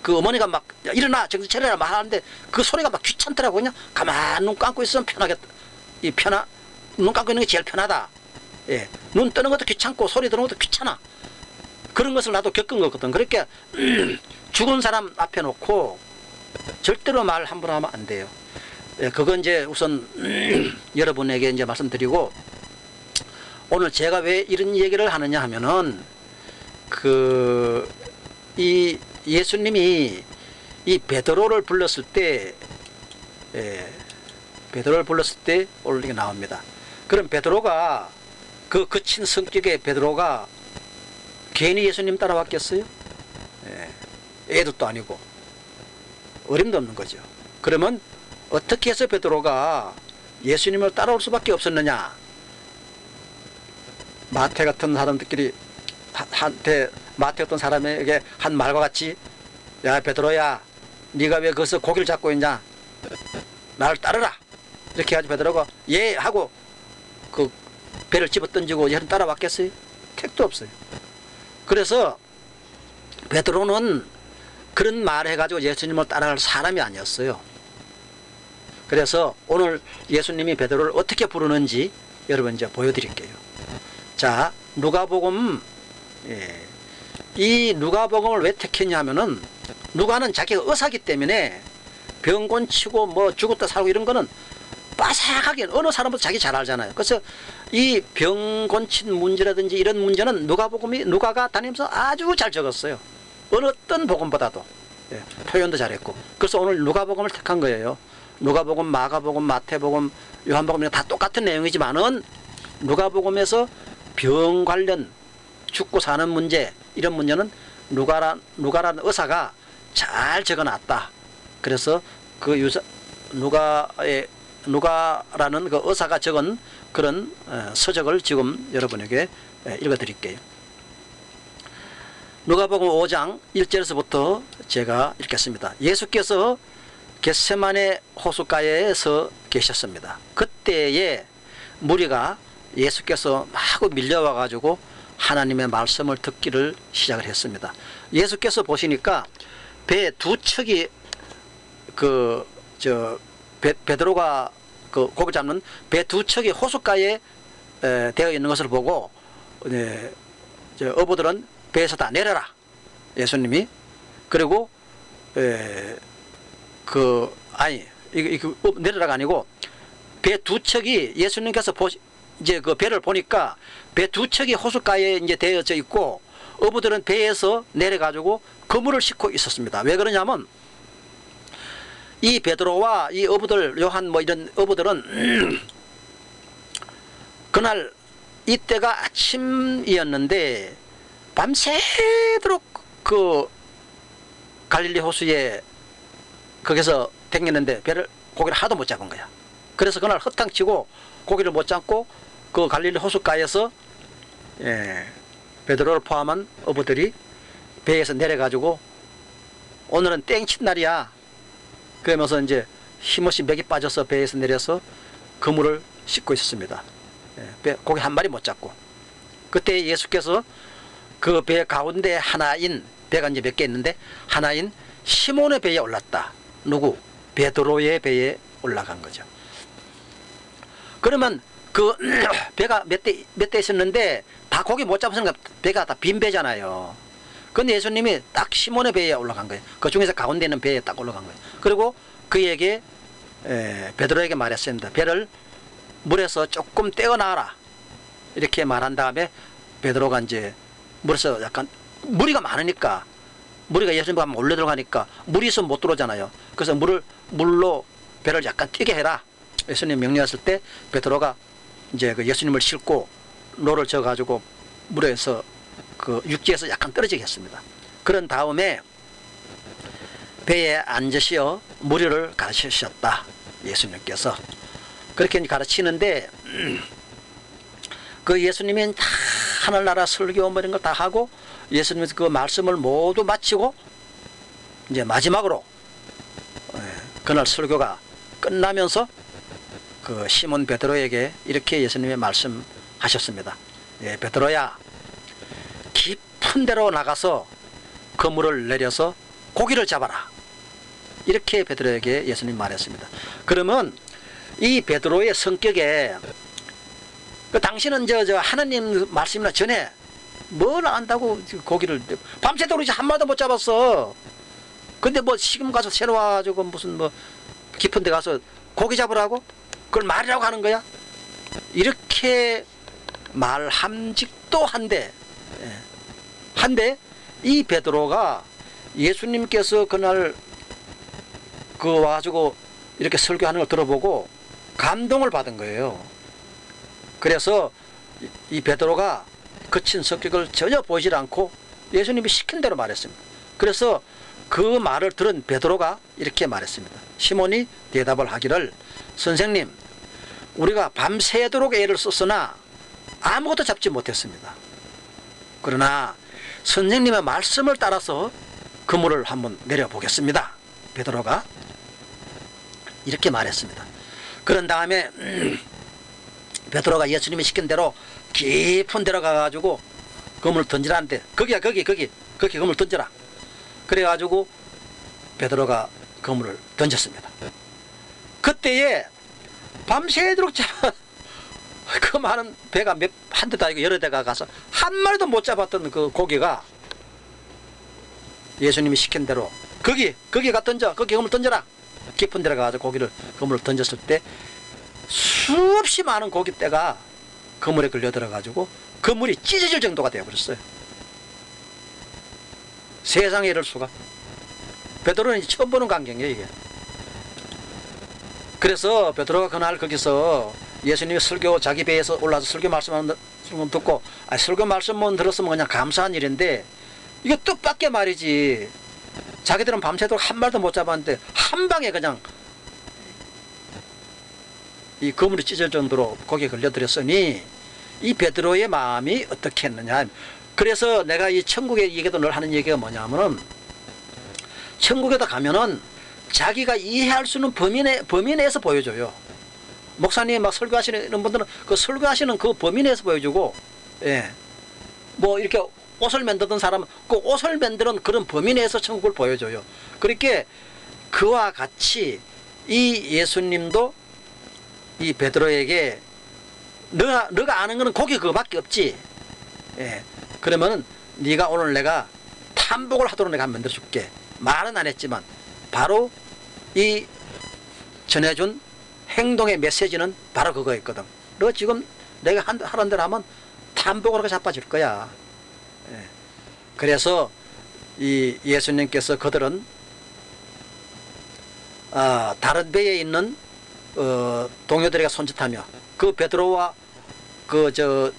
그 어머니가 막, 야, 일어나, 정신 차려라, 막 하는데, 그 소리가 막 귀찮더라고. 그냥 가만 눈 감고 있으면 편하겠다. 눈 감고 있는 게 제일 편하다. 예. 눈 뜨는 것도 귀찮고, 소리 들은 것도 귀찮아. 그런 것을 나도 겪은 거거든. 그러니까, 죽은 사람 앞에 놓고, 절대로 말 함부로 하면 안 돼요. 예, 그건 이제 우선, 여러분에게 이제 말씀드리고, 오늘 제가 왜 이런 얘기를 하느냐 하면은, 이 예수님이 이 베드로를 불렀을 때, 베드로를 불렀을 때 오늘 이게 나옵니다. 그럼 베드로가, 그 거친 성격의 베드로가 괜히 예수님 따라왔겠어요? 애도 아니고, 어림도 없는 거죠. 그러면 어떻게 해서 베드로가 예수님을 따라올 수밖에 없었느냐? 마태 같은 사람들끼리 마태 같은 사람에게 한 말과 같이, 야, 베드로야, 네가 왜 거기서 고기를 잡고 있냐? 나를 따르라. 이렇게 해가지고 베드로가 예 하고 그 배를 집어 던지고 얘는 따라왔겠어요? 택도 없어요. 그래서 베드로는 그런 말 해가지고 예수님을 따라갈 사람이 아니었어요. 그래서 오늘 예수님이 베드로를 어떻게 부르는지 여러분 이제 보여드릴게요. 자, 누가복음, 이 누가복음을 왜 택했냐 하면은, 누가는 자기가 의사기 때문에 병곤 치고 뭐 죽었다 살고 이런 거는 빠삭하게 어느 사람도 자기 잘 알잖아요. 그래서 이 병곤 친 문제라든지 이런 문제는 누가가 다니면서 아주 잘 적었어요. 어느 어떤 복음보다도. 표현도 잘했고. 그래서 오늘 누가복음을 택한 거예요. 누가복음, 마가복음, 마태복음, 요한복음 다 똑같은 내용이지만은 누가복음에서 병 관련 죽고 사는 문제, 이런 문제는 누가라는 의사가 잘 적어놨다. 그래서 누가라는 그 의사가 적은 그런 서적을 지금 여러분에게 읽어드릴게요. 누가복음 5장 1절에서부터 제가 읽겠습니다. 예수께서 겟세마네 호숫가에서 계셨습니다. 그때에 무리가 예수께서 마구 밀려와 가지고 하나님의 말씀을 듣기를 시작을 했습니다. 예수께서 보시니까 배 두 척이 베드로가 고기 잡는 배 두 척이 호숫가에 되어 있는 것을 보고, 어부들은 배에서 다 내려라, 예수님이. 그리고 내려라가 아니고 배 두 척이 예수님께서 이제 그 배를 보니까 배 두 척이 호숫가에 이제 되어져 있고, 어부들은 배에서 내려가지고 그물을 싣고 있었습니다. 왜 그러냐면 이 베드로와 이 어부들, 요한 뭐 이런 어부들은 그날 이때가 아침이었는데 밤새도록 그 갈릴리 호수에 거기서 댕겼는데 고기를 하도 못 잡은 거야. 그래서 그날 허탕치고 고기를 못 잡고 그 갈릴리 호숫가에서 베드로를 포함한 어부들이 배에서 내려가지고 오늘은 땡친 날이야 그러면서 이제 힘없이 맥이 빠져서 배에서 내려서 그물을 싣고 있었습니다. 고기 한 마리 못 잡고. 그때 예수께서 그 배 가운데 하나인 배가 이제 몇 개 있는데 하나인 시몬의 배에 올랐다. 누구? 베드로의 배에 올라간 거죠. 그러면 그 배가 몇 대 있었는데 다 고기 못 잡았으니까 배가 다 빈 배잖아요. 근데 예수님이 딱 시몬의 배에 올라간 거예요. 그 중에서 가운데 있는 배에 딱 올라간 거예요. 그리고 그에게 베드로에게 말했습니다. 배를 물에서 조금 떼어놔라. 이렇게 말한 다음에 베드로가 이제 물에서 약간 무리가 많으니까 무리가 예수님과 몰려 들어가니까 물이 있으면 못 들어오잖아요. 그래서 물로 배를 약간 뛰게 해라. 예수님 명령했을 때 베드로가 이제 그 예수님을 싣고 노를 저 가지고 물에서 그 육지에서 약간 떨어지게 했습니다. 그런 다음에 배에 앉으시어 무리를 가르치셨다. 예수님께서 그렇게 가르치는데 그 예수님이 다 하늘나라 설교 뭐 이런 걸 다 하고 예수님께서 그 말씀을 모두 마치고 이제 마지막으로 그날 설교가 끝나면서 그 시몬 베드로에게 이렇게 예수님이 말씀하셨습니다. 예, 베드로야, 깊은 데로 나가서 그물을 내려서 고기를 잡아라. 이렇게 베드로에게 예수님 말했습니다. 그러면 이 베드로의 성격에 그 당신은 저 하나님 말씀이나 전에 뭘 안다고 고기를 밤새도록 이제 한 마리도 못 잡았어. 근데 뭐 지금 가서 새로 와가지고 무슨 뭐 깊은 데 가서 고기 잡으라고? 그걸 말이라고 하는 거야? 이렇게 말함직도 한데 이 베드로가 예수님께서 그날 그 와가지고 이렇게 설교하는 걸 들어보고 감동을 받은 거예요. 그래서 이 베드로가 거친 성격을 전혀 보이질 않고 예수님이 시킨 대로 말했습니다. 그래서 그 말을 들은 베드로가 이렇게 말했습니다. 시몬이 대답을 하기를, 선생님, 우리가 밤새도록 애를 썼으나 아무것도 잡지 못했습니다. 그러나 선생님의 말씀을 따라서 그물을 한번 내려보겠습니다. 베드로가 이렇게 말했습니다. 그런 다음에 베드로가 예수님이 시킨 대로 깊은 데로 가가지고 그물을 던지라는데, 거기 그물 던져라. 그래가지고 베드로가 그물을 던졌습니다. 그때에 밤새도록 그 많은 배가 한 대도 아니고 여러 대가 가서 한 마리도 못 잡았던 그 고기가 예수님이 시킨 대로 거기가 던져, 거기 그물 던져라. 깊은 데로 가서 그물을 던졌을 때 수없이 많은 고깃대가 그물에 걸려 들어가지고 그물이 찢어질 정도가 되어버렸어요. 세상에 이럴 수가. 베드로는 이제 처음 보는 광경이에요, 이게. 그래서 베드로가 그날 거기서 예수님이 자기 배에서 올라서 설교 말씀을 듣고, 설교 말씀만 들었으면 그냥 감사한 일인데, 이게 뜻밖의 말이지. 자기들은 밤새도록 한 마리도 못 잡았는데 한 방에 그냥 이 그물이 찢어질 정도로 거기에 걸려들었으니 이 베드로의 마음이 어떻게 했느냐. 그래서 내가 이 천국의 얘기도 늘 하는 얘기가 뭐냐면은, 천국에도 가면은 자기가 이해할 수 있는 범위 내에서 보여줘요. 목사님 막 설교하시는 분들은 그 설교하시는 그 범위 내에서 보여주고, 뭐 이렇게 옷을 만들던 사람은 그 옷을 만드는 그런 범위 내에서 천국을 보여줘요. 그렇게 그와 같이 이 예수님도 이 베드로에게 너가 아는 거는 고기 그거밖에 없지. 그러면은 네가 오늘 내가 탐복을 하도록 내가 만들어 줄게. 말은 안 했지만 바로 이 전해준 행동의 메시지는 바로 그거였거든. 너 지금 내가 하는 대로 하면 탐복으로 자빠질 거야. 그래서 이 예수님께서 그들은 다른 배에 있는 동료들에게 손짓하며 그 베드로와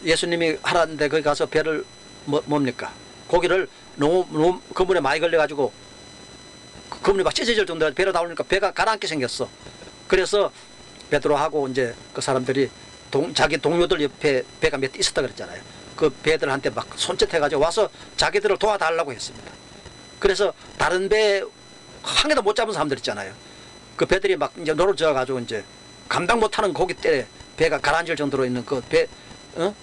예수님이 하라는데 거기 가서 배를 뭡니까? 고기를 너무 그물에 많이 걸려가지고 그물이 막 찢어질 정도로 배로 나오니까 배가 가라앉게 생겼어. 그래서 베드로하고 이제 그 사람들이 자기 동료들 옆에 배가 몇 대 있었다 그랬잖아요. 그 배들한테 막 손짓해가지고 와서 자기들을 도와달라고 했습니다. 그래서 다른 배 한 개도 못 잡은 사람들 있잖아요. 그 배들이 막 이제 노를 저어가지고 이제 감당 못하는 고기 때 배가 가라앉을 정도로 있는 그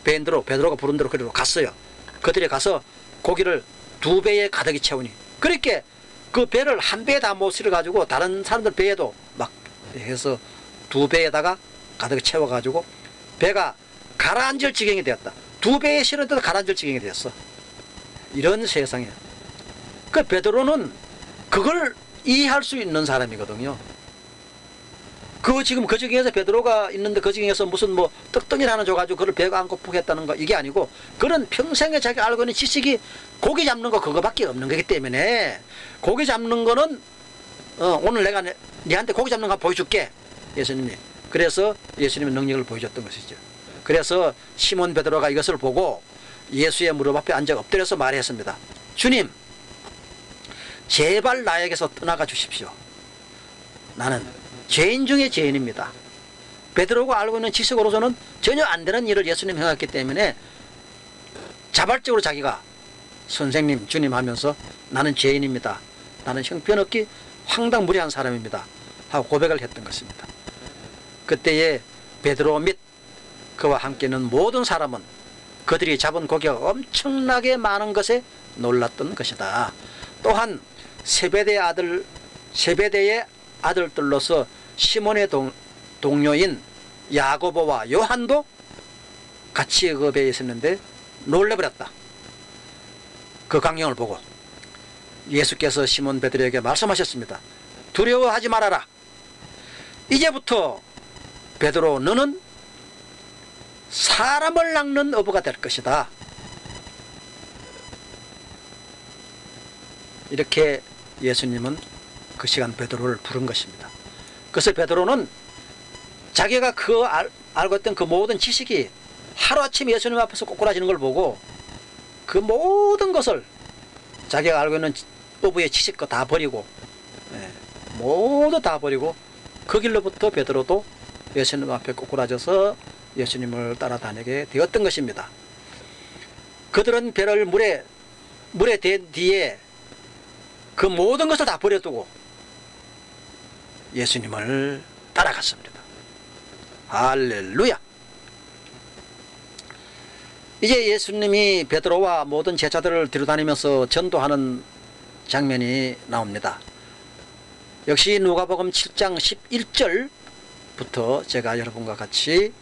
배인대로 베드로가 부른 대로 그리로 갔어요. 그들이 가서 고기를 2배에 가득히 채우니. 그렇게 그 배를 한 배에 다 못 실어가지고 다른 사람들 배에도 막 해서 2배에다가 가득히 채워가지고 배가 가라앉을 지경이 되었다. 2배에 실었는데도 가라앉을 지경이 되었어. 이런 세상에. 그 베드로는 그걸 이해할 수 있는 사람이거든요. 그 지금 그 지경에서 베드로가 있는데 그 지경에서 무슨 뭐 떡덩이를 하나 줘가지고 그걸 배가 안고 포겠다는 거 이게 아니고, 그런 평생에 자기가 알고 있는 지식이 고기 잡는 거 그거밖에 없는 거기 때문에, 고기 잡는 거는 오늘 내가 네한테 고기 잡는 거 보여줄게, 예수님이. 그래서 예수님의 능력을 보여줬던 것이죠. 그래서 시몬 베드로가 이것을 보고 예수의 무릎 앞에 앉아 엎드려서 말했습니다. 주님, 제발 나에게서 떠나가 주십시오. 나는 죄인 중에 죄인입니다. 베드로가 알고 있는 지식으로서는 전혀 안 되는 일을 예수님 행했기 때문에 자발적으로 자기가 선생님, 주님 하면서 나는 죄인입니다. 나는 형편없기 황당무리한 사람입니다. 하고 고백을 했던 것입니다. 그때에 베드로 및 그와 함께 있는 모든 사람은 그들이 잡은 고기가 엄청나게 많은 것에 놀랐던 것이다. 또한 세베대의 아들들로서 시몬의 동료인 야고보와 요한도 같이 그 배에 있었는데 놀래버렸다. 그 광경을 보고 예수께서 시몬 베드로에게 말씀하셨습니다. 두려워하지 말아라. 이제부터 베드로, 너는 사람을 낚는 어부가 될 것이다. 이렇게 예수님은 그 시간 베드로를 부른 것입니다. 그래서 베드로는 자기가 알고 있던 그 모든 지식이 하루아침 예수님 앞에서 꼬꾸라지는 걸 보고 그 모든 것을 자기가 알고 있는 어부의 지식과 다 버리고, 모두 다 버리고 그 길로부터 베드로도 예수님 앞에 꼬꾸라져서 예수님을 따라다니게 되었던 것입니다. 그들은 배를 물에 댄 뒤에 그 모든 것을 다 버려두고 예수님을 따라갔습니다. 할렐루야. 이제 예수님이 베드로와 모든 제자들을 뒤로다니면서 전도하는 장면이 나옵니다. 역시 누가복음 7장 11절부터 제가 여러분과 같이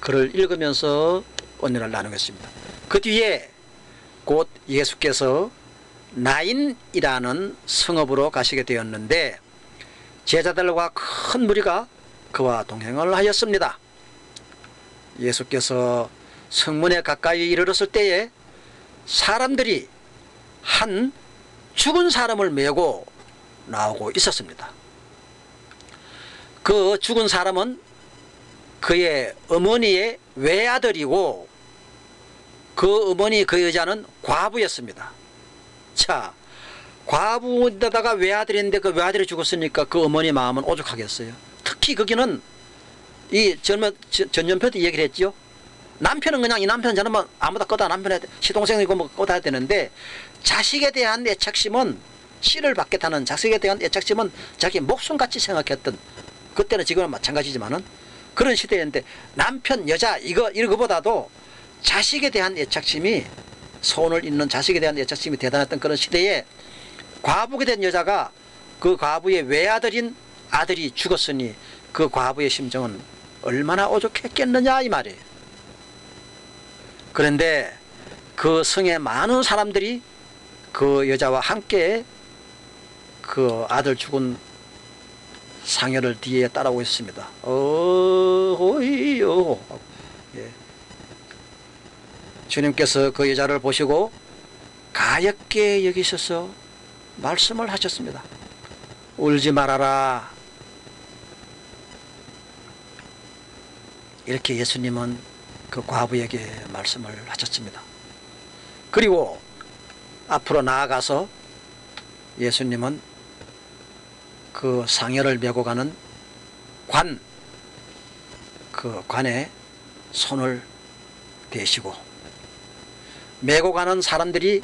글을 읽으면서 언론을 나누겠습니다. 그 뒤에 곧 예수께서 나인이라는 성읍으로 가시게 되었는데 제자들과 큰 무리가 그와 동행을 하였습니다. 예수께서 성문에 가까이 이르렀을 때에 사람들이 한 죽은 사람을 메고 나오고 있었습니다. 그 죽은 사람은 그의 어머니의 외아들이고 그 어머니, 그 여자는 과부였습니다. 자, 과부에다가 외아들인데 그 외아들이 죽었으니까 그 어머니 마음은 오죽하겠어요. 특히 거기는 이 전년표도 얘기를 했죠. 남편은 그냥 이 남편 저놈은 아무다 꺼다, 남편의 시동생이고 뭐 꺼다 되는데 자식에 대한 애착심은, 씨를 받겠다는 자식에 대한 애착심은 자기 목숨같이 생각했던, 그때는 지금은 마찬가지지만은 그런 시대였는데 남편, 여자 이거보다도 자식에 대한 애착심이, 손을 잇는 자식에 대한 애착심이 대단했던 그런 시대에 과부가 된 여자가 그 과부의 외아들인 아들이 죽었으니 그 과부의 심정은 얼마나 오죽했겠느냐 이 말이에요. 그런데 그 성에 많은 사람들이 그 여자와 함께 그 아들 죽은 상여를 뒤에 따라오고 있습니다. 어이요. 예. 주님께서 그 여자를 보시고 가엾게 여기셔서 말씀을 하셨습니다. 울지 말아라. 이렇게 예수님은 그 과부에게 말씀을 하셨습니다. 그리고 앞으로 나아가서 예수님은 그 상여를 메고 가는 그 관에 손을 대시고, 메고 가는 사람들이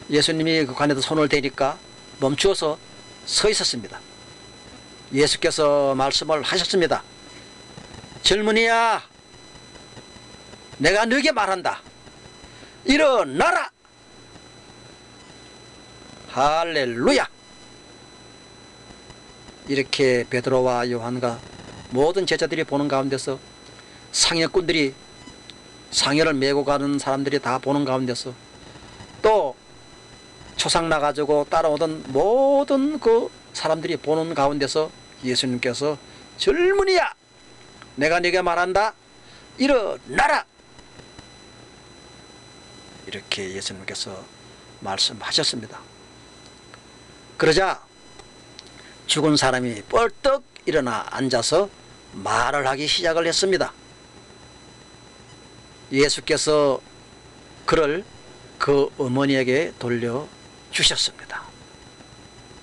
예수님이 그 관에도 손을 대니까 멈추어서 서 있었습니다. 예수께서 말씀을 하셨습니다. 젊은이야, 내가 너에게 말한다. 일어나라. 할렐루야. 이렇게 베드로와 요한과 모든 제자들이 보는 가운데서 상여꾼들이 상여를 메고 가는 사람들이 다 보는 가운데서 또 초상 나가지고 따라오던 모든 그 사람들이 보는 가운데서 예수님께서 젊은이야, 내가 네게 말한다, 일어나라, 이렇게 예수님께서 말씀하셨습니다. 그러자 죽은 사람이 뻘떡 일어나 앉아서 말을 하기 시작을 했습니다. 예수께서 그를 그 어머니에게 돌려주셨습니다.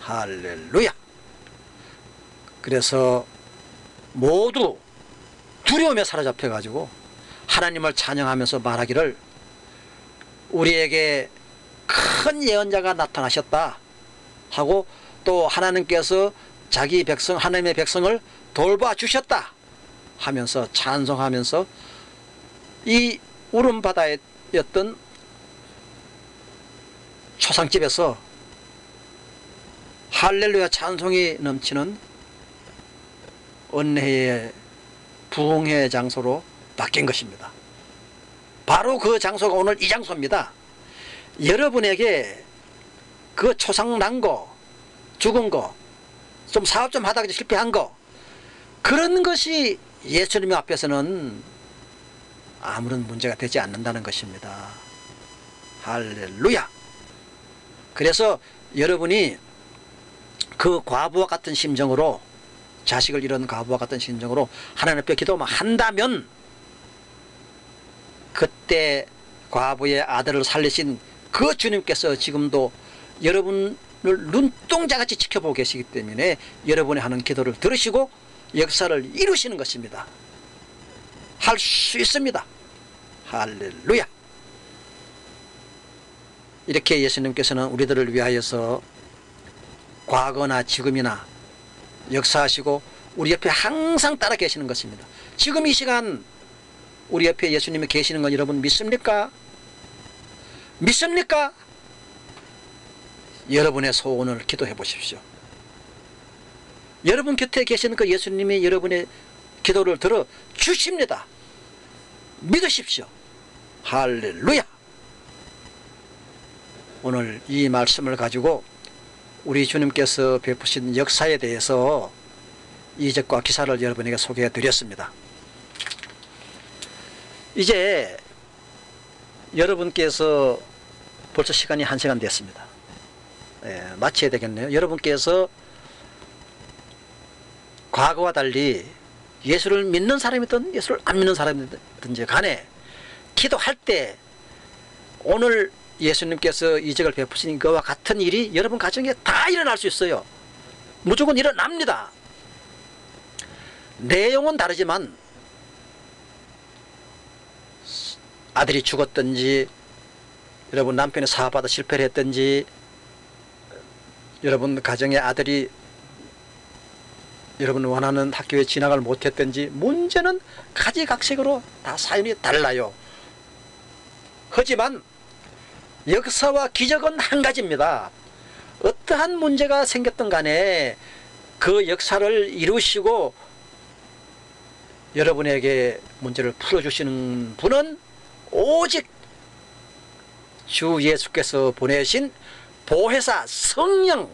할렐루야. 그래서 모두 두려움에 사로잡혀 가지고 하나님을 찬양하면서 말하기를, 우리에게 큰 예언자가 나타나셨다 하고, 또 하나님께서 자기 백성, 하나님의 백성을 돌봐주셨다 하면서 찬송하면서 이 울음바다였던 초상집에서 할렐루야 찬송이 넘치는 은혜의 부흥의 장소로 바뀐 것입니다. 바로 그 장소가 오늘 이 장소입니다. 여러분에게 그 초상 난 거, 죽은 거, 좀 사업 좀 하다가 실패한 거, 그런 것이 예수님 앞에서는 아무런 문제가 되지 않는다는 것입니다. 할렐루야. 그래서 여러분이 그 과부와 같은 심정으로, 자식을 잃은 과부와 같은 심정으로 하나님 앞에 기도만 한다면, 그때 과부의 아들을 살리신 그 주님께서 지금도 여러분을 눈동자같이 지켜보고 계시기 때문에 여러분이 하는 기도를 들으시고 역사를 이루시는 것입니다. 할 수 있습니다. 할렐루야. 이렇게 예수님께서는 우리들을 위하여서 과거나 지금이나 역사하시고 우리 옆에 항상 따라 계시는 것입니다. 지금 이 시간 우리 옆에 예수님이 계시는 건 여러분 믿습니까? 믿습니까? 여러분의 소원을 기도해 보십시오. 여러분 곁에 계시는 그 예수님이 여러분의 기도를 들어 주십니다. 믿으십시오. 할렐루야. 오늘 이 말씀을 가지고 우리 주님께서 베푸신 역사에 대해서 이적과 기사를 여러분에게 소개해 드렸습니다. 이제 여러분께서 벌써 시간이 1시간 됐습니다. 마쳐야 되겠네요. 여러분께서 과거와 달리 예수를 믿는 사람이든 예수를 안 믿는 사람이든지 간에 기도할 때 오늘 예수님께서 이적을 베푸신 것과 같은 일이 여러분 가정에 다 일어날 수 있어요. 무조건 일어납니다. 내용은 다르지만 아들이 죽었든지, 여러분 남편이 사업하다 실패를 했든지, 여러분 가정의 아들이 여러분 원하는 학교에 진학을 못했든지, 문제는 가지각색으로 다 사연이 달라요. 하지만 역사와 기적은 한 가지입니다. 어떠한 문제가 생겼든 간에 그 역사를 이루시고 여러분에게 문제를 풀어주시는 분은 오직 주 예수께서 보내신 보혜사 성령,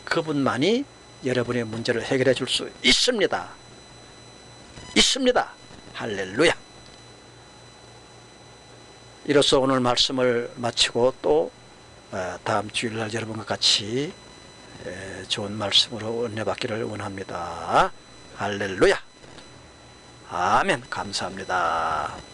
그분만이 여러분의 문제를 해결해 줄 수 있습니다. 있습니다. 할렐루야. 이로써 오늘 말씀을 마치고 또 다음 주일날 여러분과 같이 좋은 말씀으로 은혜 받기를 원합니다. 할렐루야. 아멘. 감사합니다.